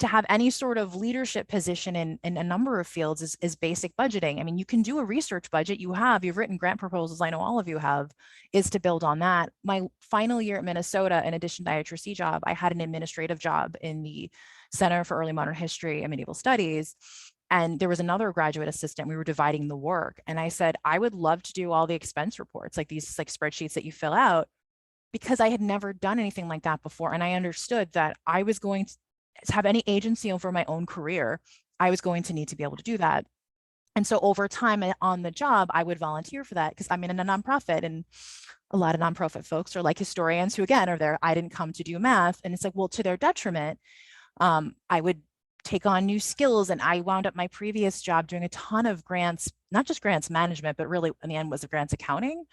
to have any sort of leadership position in a number of fields is basic budgeting. I mean, you can do a research budget. You've written grant proposals, I know all of you have, is to build on that. My final year at Minnesota, in addition to IHRC job, I had an administrative job in the Center for Early Modern History and Medieval Studies. And there was another graduate assistant. We were dividing the work. And I said, I would love to do all the expense reports, like these like spreadsheets that you fill out, because I had never done anything like that before. And I understood that I was going to have any agency over my own career, I was going to need to be able to do that. And so over time on the job, I would volunteer for that because I'm in a nonprofit, and a lot of nonprofit folks are like historians who, again, are there. I didn't come to do math. And it's like, well, to their detriment, I would take on new skills. And I wound up my previous job doing a ton of grants, not just grants management, but really in the end was grants accounting.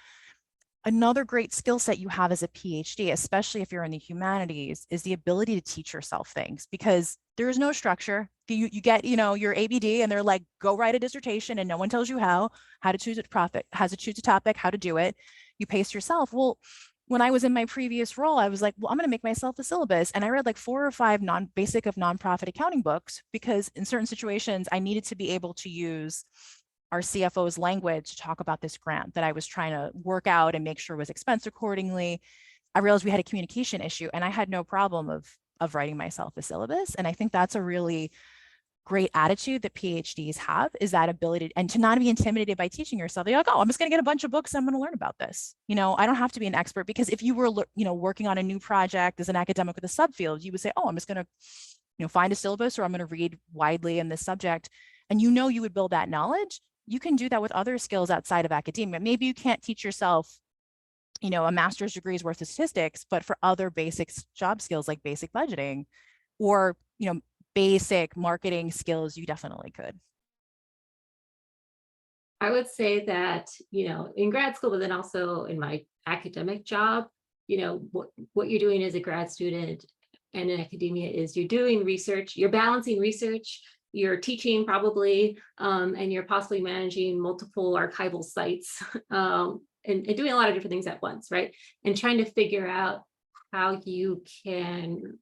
Another great skill set you have as a PhD, especially if you're in the humanities, is the ability to teach yourself things, because there is no structure. You get, your ABD and they're like, go write a dissertation, and no one tells you how to choose a topic, how to do it. You pace yourself. Well, when I was in my previous role, I was like, well, I'm going to make myself a syllabus. And I read like 4 or 5 basic of nonprofit accounting books, because in certain situations I needed to be able to use our CFO's language to talk about this grant that I was trying to work out and make sure was expensed accordingly. I realized we had a communication issue, and I had no problem of writing myself a syllabus. And I think that's a really great attitude that PhDs have, is that ability, and to not be intimidated by teaching yourself. You're like, oh, I'm just going to get a bunch of books and I'm going to learn about this. I don't have to be an expert, because if you were, working on a new project as an academic with a subfield, you would say, oh, I'm just going to, find a syllabus, or I'm going to read widely in this subject. And you would build that knowledge. You can do that with other skills outside of academia. Maybe you can't teach yourself, a master's degree's worth of statistics, but for other basic job skills like basic budgeting or, basic marketing skills, you definitely could. I would say that, in grad school, but then also in my academic job, what you're doing as a grad student and in academia is you're doing research, you're balancing research, you're teaching probably, and you're possibly managing multiple archival sites, and doing a lot of different things at once, right? And trying to figure out how you can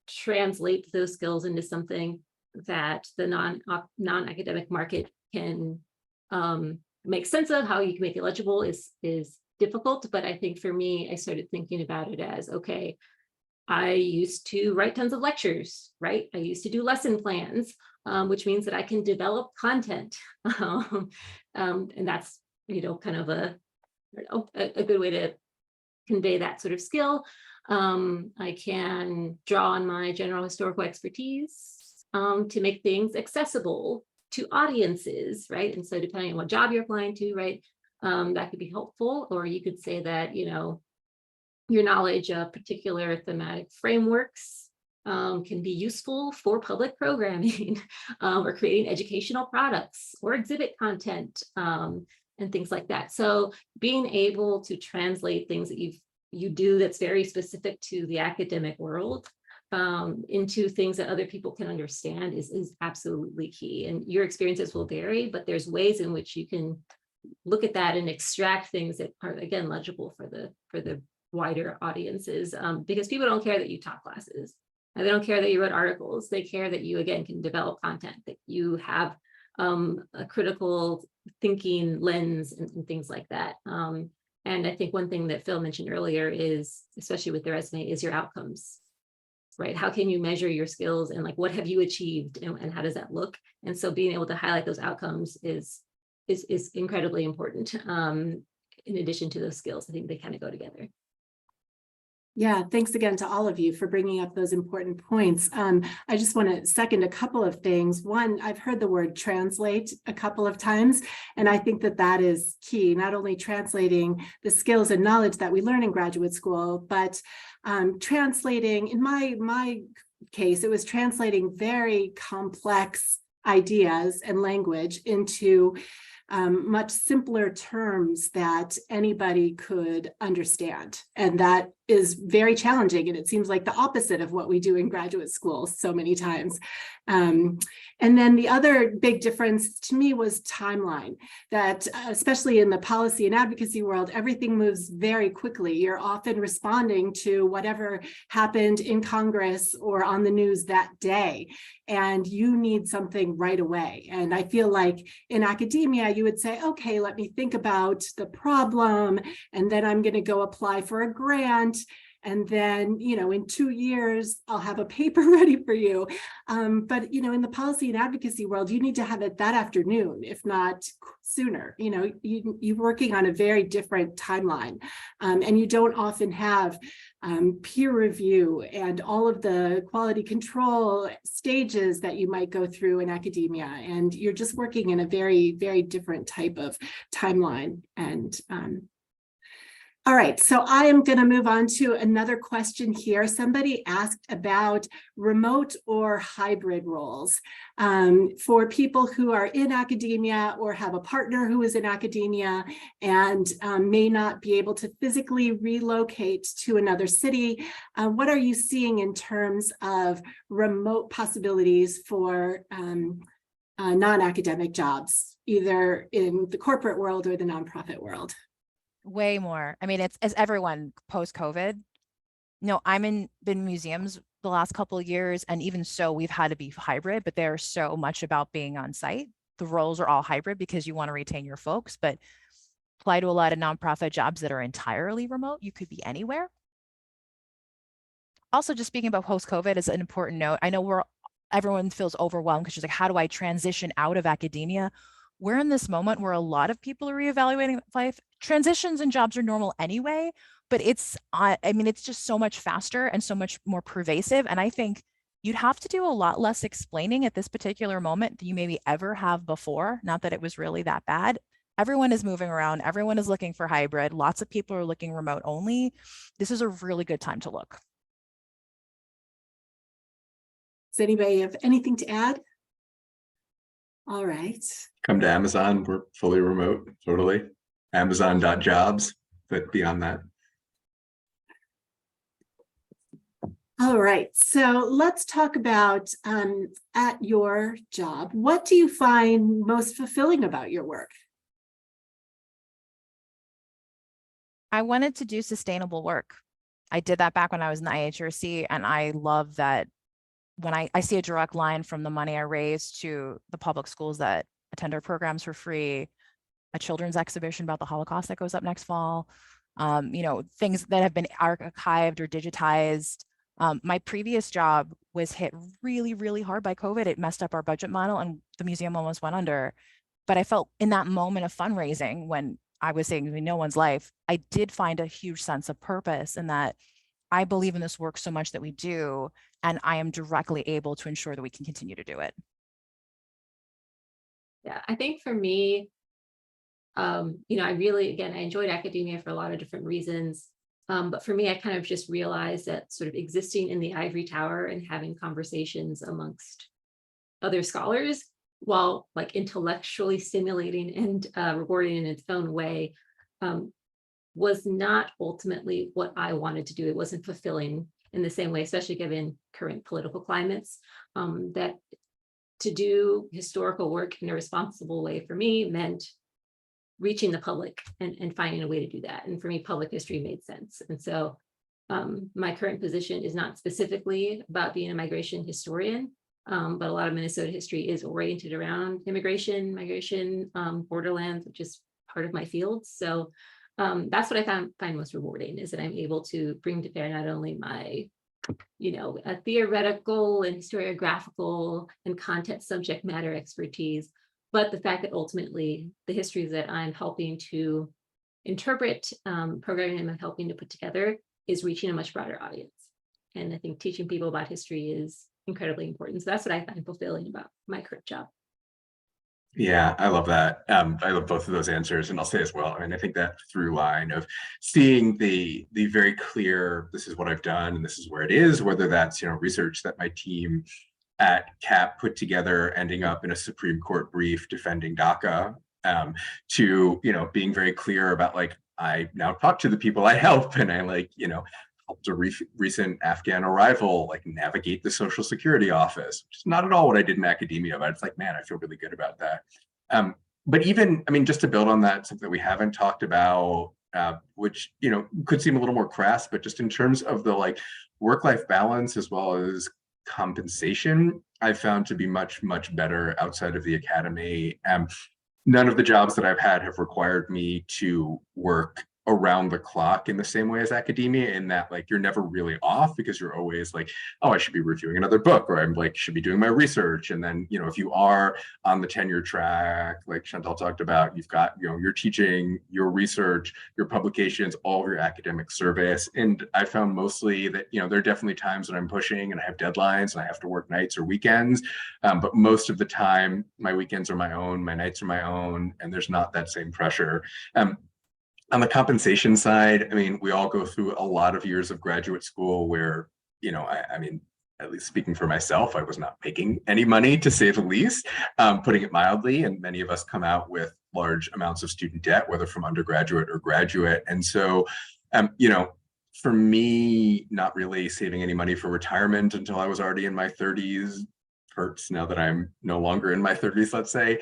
translate those skills into something that the non-academic market can make sense of. How you can make it legible is difficult, but I think for me, I started thinking about it as, okay, I used to write tons of lectures, right? I used to do lesson plans, which means that I can develop content. And that's, kind of a good way to convey that sort of skill. I can draw on my general historical expertise to make things accessible to audiences, right? And so depending on what job you're applying to, right, that could be helpful. Or you could say that, your knowledge of particular thematic frameworks can be useful for public programming or creating educational products or exhibit content and things like that. So being able to translate things that you do that's very specific to the academic world into things that other people can understand is absolutely key. And your experiences will vary, but there's ways in which you can look at that and extract things that are, again, legible for the wider audiences, because people don't care that you taught classes. And they don't care that you wrote articles. They care that you, again, can develop content, that you have a critical thinking lens and things like that. And I think one thing that Phil mentioned earlier is, especially with the resume, is your outcomes, right? How can you measure your skills and like, what have you achieved and how does that look? And so being able to highlight those outcomes is incredibly important. In addition to those skills, I think they kind of go together. Yeah, thanks again to all of you for bringing up those important points. I just want to second a couple of things. One, I've heard the word translate a couple of times, and I think that that is key, not only translating the skills and knowledge that we learn in graduate school, but translating, in my case, it was translating very complex ideas and language into much simpler terms that anybody could understand. And that is very challenging. And it seems like the opposite of what we do in graduate school so many times. And then the other big difference to me was timeline, that especially in the policy and advocacy world, everything moves very quickly. You're often responding to whatever happened in Congress or on the news that day, and you need something right away. And I feel like in academia, you would say, okay, let me think about the problem, and then I'm going to go apply for a grant. And then, in 2 years, I'll have a paper ready for you. But, in the policy and advocacy world, you need to have it that afternoon, if not sooner. You're working on a very different timeline. And you don't often have peer review and all of the quality control stages that you might go through in academia. And you're just working in a very, very different type of timeline. And all right, so I am going to move on to another question here. Somebody asked about remote or hybrid roles for people who are in academia or have a partner who is in academia and may not be able to physically relocate to another city. What are you seeing in terms of remote possibilities for non-academic jobs, either in the corporate world or the nonprofit world? Way more. I mean, it's as everyone post-COVID. I'm been museums the last couple of years, and even so, we've had to be hybrid, but there's so much about being on site. The roles are all hybrid because you want to retain your folks, but apply to a lot of nonprofit jobs that are entirely remote. You could be anywhere. Also, just speaking about post-COVID is an important note. I know everyone feels overwhelmed because she's like, how do I transition out of academia? We're in this moment where a lot of people are reevaluating life. Transitions and jobs are normal anyway, but it's just so much faster and so much more pervasive. And I think you'd have to do a lot less explaining at this particular moment than you maybe ever have before. Not that it was really that bad. Everyone is moving around. Everyone is looking for hybrid. Lots of people are looking remote only. This is a really good time to look. Does anybody have anything to add? All right. Come to Amazon. We're fully remote, totally. Amazon.jobs, but beyond that. All right. So let's talk about at your job. What do you find most fulfilling about your work? I wanted to do sustainable work. I did that back when I was in the IHRC, and I love that when I see a direct line from the money I raise to the public schools that attend our programs for free, a children's exhibition about the Holocaust that goes up next fall, things that have been archived or digitized. My previous job was hit really, really hard by COVID. It messed up our budget model and the museum almost went under. But I felt in that moment of fundraising when I was saving no one's life, I did find a huge sense of purpose in that I believe in this work so much that we do, and I am directly able to ensure that we can continue to do it. Yeah, I think for me, I enjoyed academia for a lot of different reasons. But for me, I kind of just realized that sort of existing in the ivory tower and having conversations amongst other scholars, while like intellectually stimulating and rewarding in its own way, was not ultimately what I wanted to do. It wasn't fulfilling in the same way, especially given current political climates, that to do historical work in a responsible way for me meant reaching the public and finding a way to do that. And for me, public history made sense. And so my current position is not specifically about being a migration historian, but a lot of Minnesota history is oriented around immigration, migration, borderlands, which is part of my field. So that's what I find most rewarding, is that I'm able to bring to bear not only my, a theoretical and historiographical and content subject matter expertise, but the fact that ultimately the histories that I'm helping to interpret, programming I'm helping to put together is reaching a much broader audience. And I think teaching people about history is incredibly important. So that's what I find fulfilling about my current job. Yeah, I love that. I love both of those answers. And I'll say as well, I mean, I think that through line of seeing the very clear, this is what I've done and this is where it is, whether that's, research that my team at CAP put together, ending up in a Supreme Court brief defending DACA, to, being very clear about like, I now talk to the people I help, and I helped a recent Afghan arrival like navigate the Social Security office, which is not at all what I did in academia, but it's like, man, I feel really good about that. But even, I mean, just to build on that, something that we haven't talked about, which, could seem a little more crass, but just in terms of the like work-life balance as well as compensation, I found to be much, much better outside of the academy. None of the jobs that I've had have required me to work around the clock in the same way as academia, in that like you're never really off, because you're always like, oh, I should be reviewing another book, or I'm like should be doing my research. And then if you are on the tenure track, like Chantal talked about, you've got your teaching, your research, your publications, all of your academic service. And I found mostly that there are definitely times when I'm pushing and I have deadlines and I have to work nights or weekends, but most of the time my weekends are my own, my nights are my own, and there's not that same pressure. On the compensation side, I mean, we all go through a lot of years of graduate school where, I mean, at least speaking for myself, I was not making any money, to say the least, putting it mildly. And many of us come out with large amounts of student debt, whether from undergraduate or graduate. And so, for me, not really saving any money for retirement until I was already in my 30s hurts now that I'm no longer in my 30s, let's say.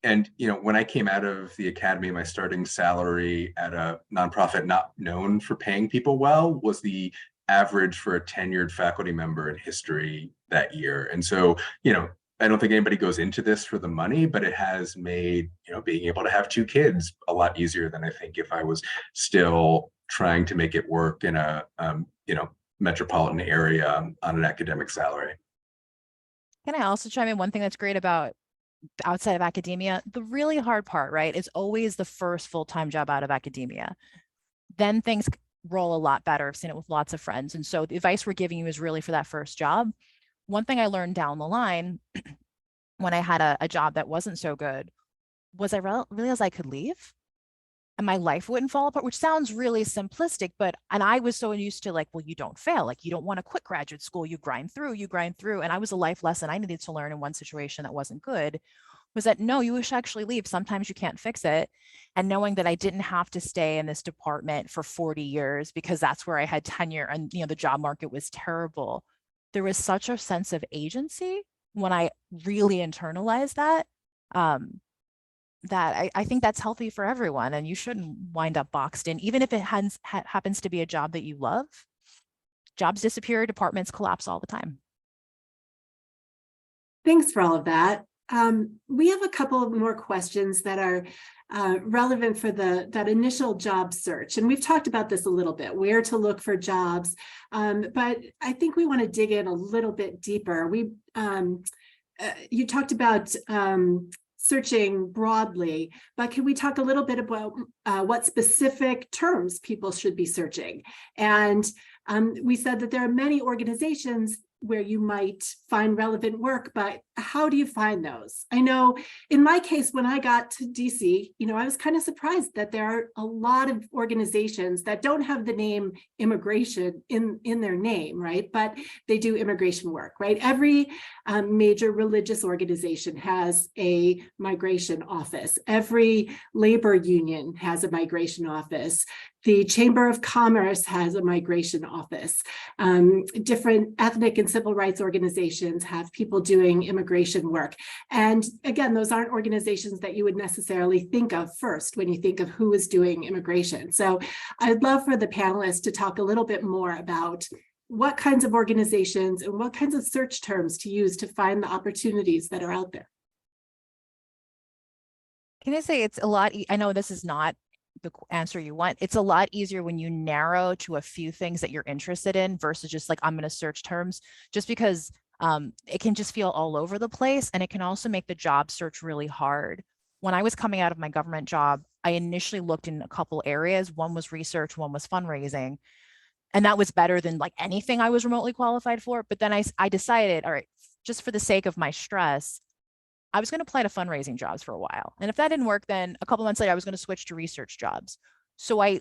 And, when I came out of the academy, my starting salary at a nonprofit not known for paying people well was the average for a tenured faculty member in history that year. And so, I don't think anybody goes into this for the money, but it has made, being able to have 2 kids a lot easier than I think if I was still trying to make it work in a, metropolitan area on an academic salary. Can I also chime in? One thing that's great about outside of academia, the really hard part, right, is always the first full-time job out of academia. Then things roll a lot better. I've seen it with lots of friends. And so the advice we're giving you is really for that first job. One thing I learned down the line when I had a job that wasn't so good was I realized I could leave and my life wouldn't fall apart, which sounds really simplistic, and I was so used to like, well, you don't fail. Like you don't want to quit graduate school. You grind through. And I was a life lesson I needed to learn in one situation that wasn't good, was that no, you should actually leave. Sometimes you can't fix it. And knowing that I didn't have to stay in this department for 40 years because that's where I had tenure and, the job market was terrible. There was such a sense of agency when I really internalized that, that I think that's healthy for everyone, and you shouldn't wind up boxed in, even if it happens to be a job that you love. Jobs disappear, departments collapse all the time. Thanks for all of that. We have a couple of more questions that are relevant for that initial job search. And we've talked about this a little bit, where to look for jobs. But I think we want to dig in a little bit deeper. You talked about searching broadly, but can we talk a little bit about what specific terms people should be searching? And we said that there are many organizations where you might find relevant work, but how do you find those? I know in my case, when I got to DC, I was kind of surprised that there are a lot of organizations that don't have the name immigration in their name, right? But they do immigration work, right? Every major religious organization has a migration office. Every labor union has a migration office. The Chamber of Commerce has a migration office. Different ethnic and civil rights organizations have people doing immigration work. And again, those aren't organizations that you would necessarily think of first when you think of who is doing immigration. So I'd love for the panelists to talk a little bit more about what kinds of organizations and what kinds of search terms to use to find the opportunities that are out there. Can I say it's a lot, I know this is not the answer you want. It's a lot easier when you narrow to a few things that you're interested in versus just like, I'm going to search terms, just because it can just feel all over the place. And it can also make the job search really hard. When I was coming out of my government job, I initially looked in a couple areas. One was research, one was fundraising. And that was better than like anything I was remotely qualified for. But then I decided, all right, just for the sake of my stress, I was going to apply to fundraising jobs for a while. And if that didn't work, then a couple months later, I was going to switch to research jobs. So I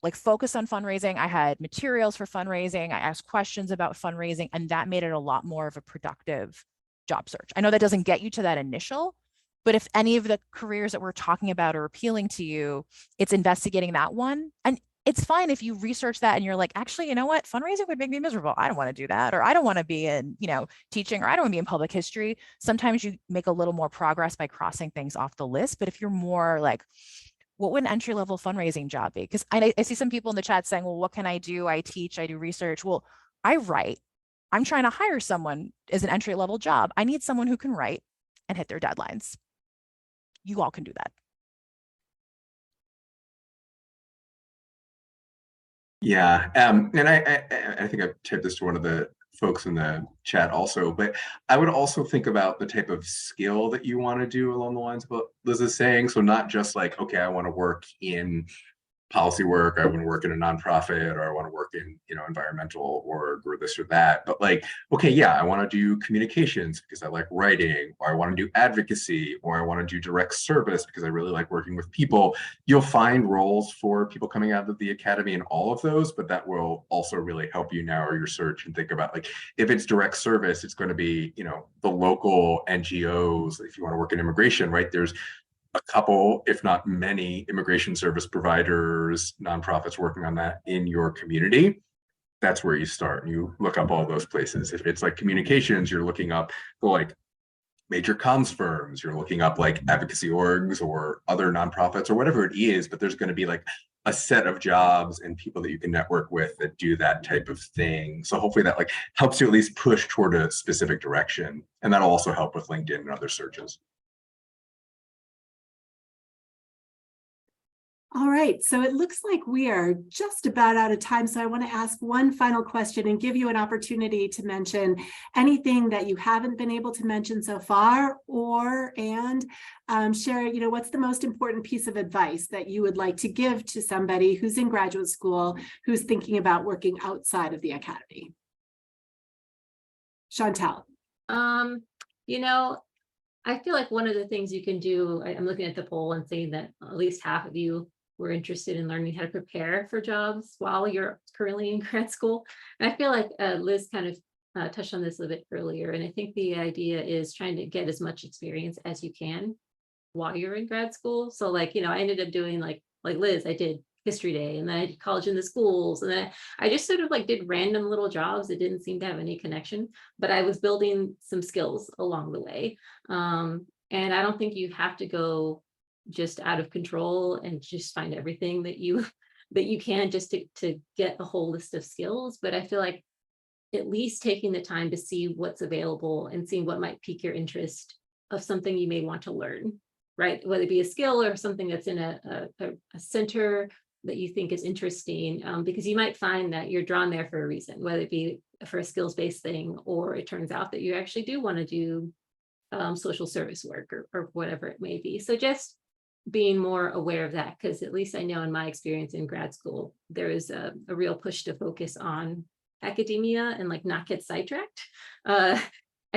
like focused on fundraising. I had materials for fundraising. I asked questions about fundraising, and that made it a lot more of a productive job search. I know that doesn't get you to that initial, but if any of the careers that we're talking about are appealing to you, it's investigating that one. And it's fine if you research that and you're like, actually, you know what? Fundraising would make me miserable. I don't want to do that. Or I don't want to be in, teaching, or I don't want to be in public history. Sometimes you make a little more progress by crossing things off the list. But if you're more like, what would an entry-level fundraising job be? Because I see some people in the chat saying, well, what can I do? I teach, I do research. Well, I write. I'm trying to hire someone as an entry-level job. I need someone who can write and hit their deadlines. You all can do that. Yeah, and I think I've tipped this to one of the folks in the chat also, but I would also think about the type of skill that you want to do along the lines of what Liz is saying. So not just like, okay, I want to work in policy work, I want to work in a nonprofit, or I want to work in, environmental org or this or that. But like, okay, yeah, I want to do communications because I like writing, or I want to do advocacy, or I want to do direct service because I really like working with people. You'll find roles for people coming out of the academy in all of those, but that will also really help you narrow your search and think about like, if it's direct service, it's going to be, the local NGOs. If you want to work in immigration, right? There's a couple, if not many, immigration service providers, nonprofits working on that in your community. That's where you start. You look up all those places. If it's like communications, you're looking up the like major comms firms, you're looking up like advocacy orgs or other nonprofits or whatever it is, but there's going to be like a set of jobs and people that you can network with that do that type of thing. So hopefully that like helps you at least push toward a specific direction. And that'll also help with LinkedIn and other searches. All right, so it looks like we are just about out of time. So I want to ask one final question and give you an opportunity to mention anything that you haven't been able to mention so far, and share, what's the most important piece of advice that you would like to give to somebody who's in graduate school, who's thinking about working outside of the academy. Chantal. I feel like one of the things you can do, I'm looking at the poll and seeing that at least half of you were interested in learning how to prepare for jobs while you're currently in grad school. And I feel like Liz kind of touched on this a bit earlier. And I think the idea is trying to get as much experience as you can while you're in grad school. So like, I ended up doing like Liz, I did history day, and then I did college in the schools. And then I just sort of like did random little jobs that didn't seem to have any connection, but I was building some skills along the way. And I don't think you have to go just out of control and just find everything that you can just to get a whole list of skills. But I feel like at least taking the time to see what's available and seeing what might pique your interest of something you may want to learn, right? Whether it be a skill or something that's in a center that you think is interesting, because you might find that you're drawn there for a reason, whether it be for a skills-based thing, or it turns out that you actually do want to do social service work or whatever it may be. So just being more aware of that, because at least I know in my experience in grad school, there is a real push to focus on academia and like not get sidetracked, I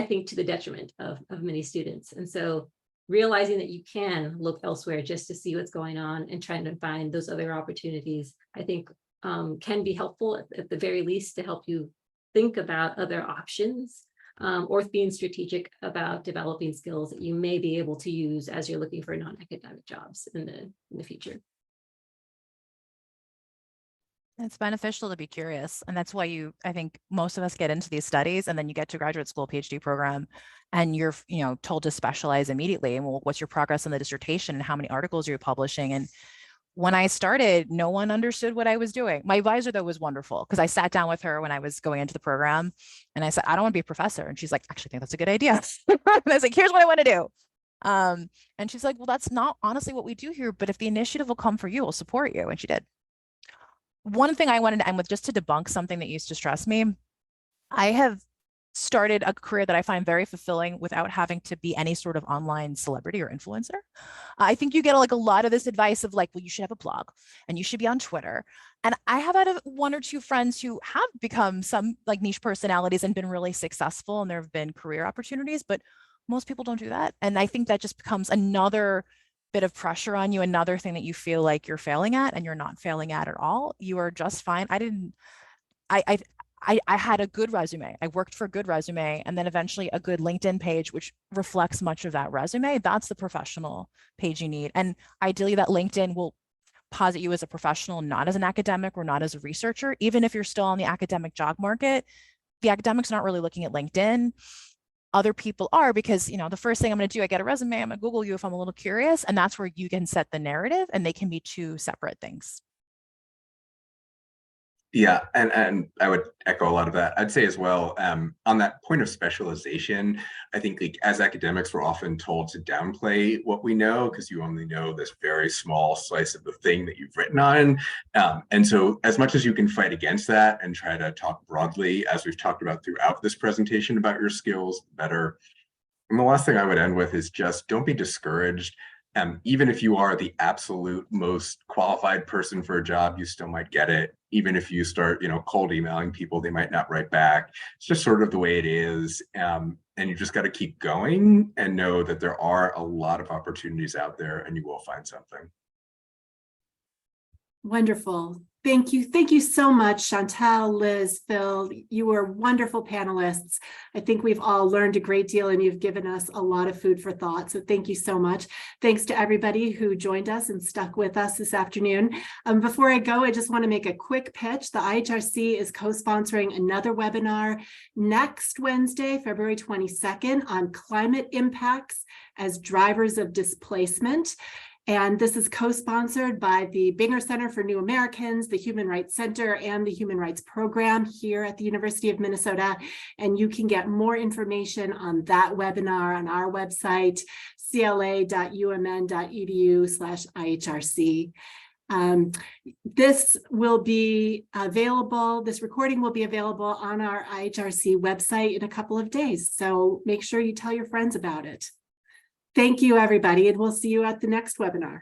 think to the detriment of many students. And so realizing that you can look elsewhere just to see what's going on and trying to find those other opportunities, I think can be helpful at the very least to help you think about other options, or being strategic about developing skills that you may be able to use as you're looking for non-academic jobs in the future. It's beneficial to be curious. And that's why I think most of us get into these studies and then you get to graduate school PhD program and you're, told to specialize immediately. And well, what's your progress on the dissertation and how many articles you're publishing? And when I started, no one understood what I was doing. My advisor, though, was wonderful because I sat down with her when I was going into the program and I said, I don't want to be a professor. And she's like, actually, I think that's a good idea. And I was like, here's what I want to do. And she's like, well, that's not honestly what we do here. But if the initiative will come for you, we'll support you. And she did. One thing I wanted to end with, just to debunk something that used to stress me, I have started a career that I find very fulfilling without having to be any sort of online celebrity or influencer. I think you get a lot of this advice of well, you should have a blog and you should be on Twitter. And I have had one or two friends who have become some niche personalities and been really successful, and there have been career opportunities, but most people don't do that. And I think that just becomes another bit of pressure on you, another thing that you feel like you're failing at, and you're not failing at all. You are just fine. I had a good resume. I worked for a good resume, and then eventually a good LinkedIn page, which reflects much of that resume. That's the professional page you need. And ideally that LinkedIn will posit you as a professional, not as an academic or not as a researcher. Even if you're still on the academic job market, the academics are not really looking at LinkedIn. Other people are, because, the first thing I'm going to do, I get a resume, I'm going to Google you if I'm a little curious. And that's where you can set the narrative, and they can be two separate things. Yeah, and I would echo a lot of that. I'd say as well, on that point of specialization, I think as academics, we're often told to downplay what we know because you only know this very small slice of the thing that you've written on. And so as much as you can fight against that and try to talk broadly, as we've talked about throughout this presentation about your skills, better. And the last thing I would end with is just don't be discouraged. Even if you are the absolute most qualified person for a job, you still might get it. Even if you start, cold emailing people, they might not write back. It's just sort of the way it is. And you just got to keep going and know that there are a lot of opportunities out there and you will find something. Wonderful. Thank you. Thank you so much, Chantal, Liz, Phil. You were wonderful panelists. I think we've all learned a great deal, and you've given us a lot of food for thought. So thank you so much. Thanks to everybody who joined us and stuck with us this afternoon. Before I go, I just want to make a quick pitch. The IHRC is co-sponsoring another webinar next Wednesday, February 22nd, on climate impacts as drivers of displacement. And this is co-sponsored by the Binger Center for New Americans, the Human Rights Center, and the Human Rights Program here at the University of Minnesota. And you can get more information on that webinar on our website, cla.umn.edu/IHRC. This will be available, this recording will be available on our IHRC website in a couple of days. So make sure you tell your friends about it. Thank you, everybody, and we'll see you at the next webinar.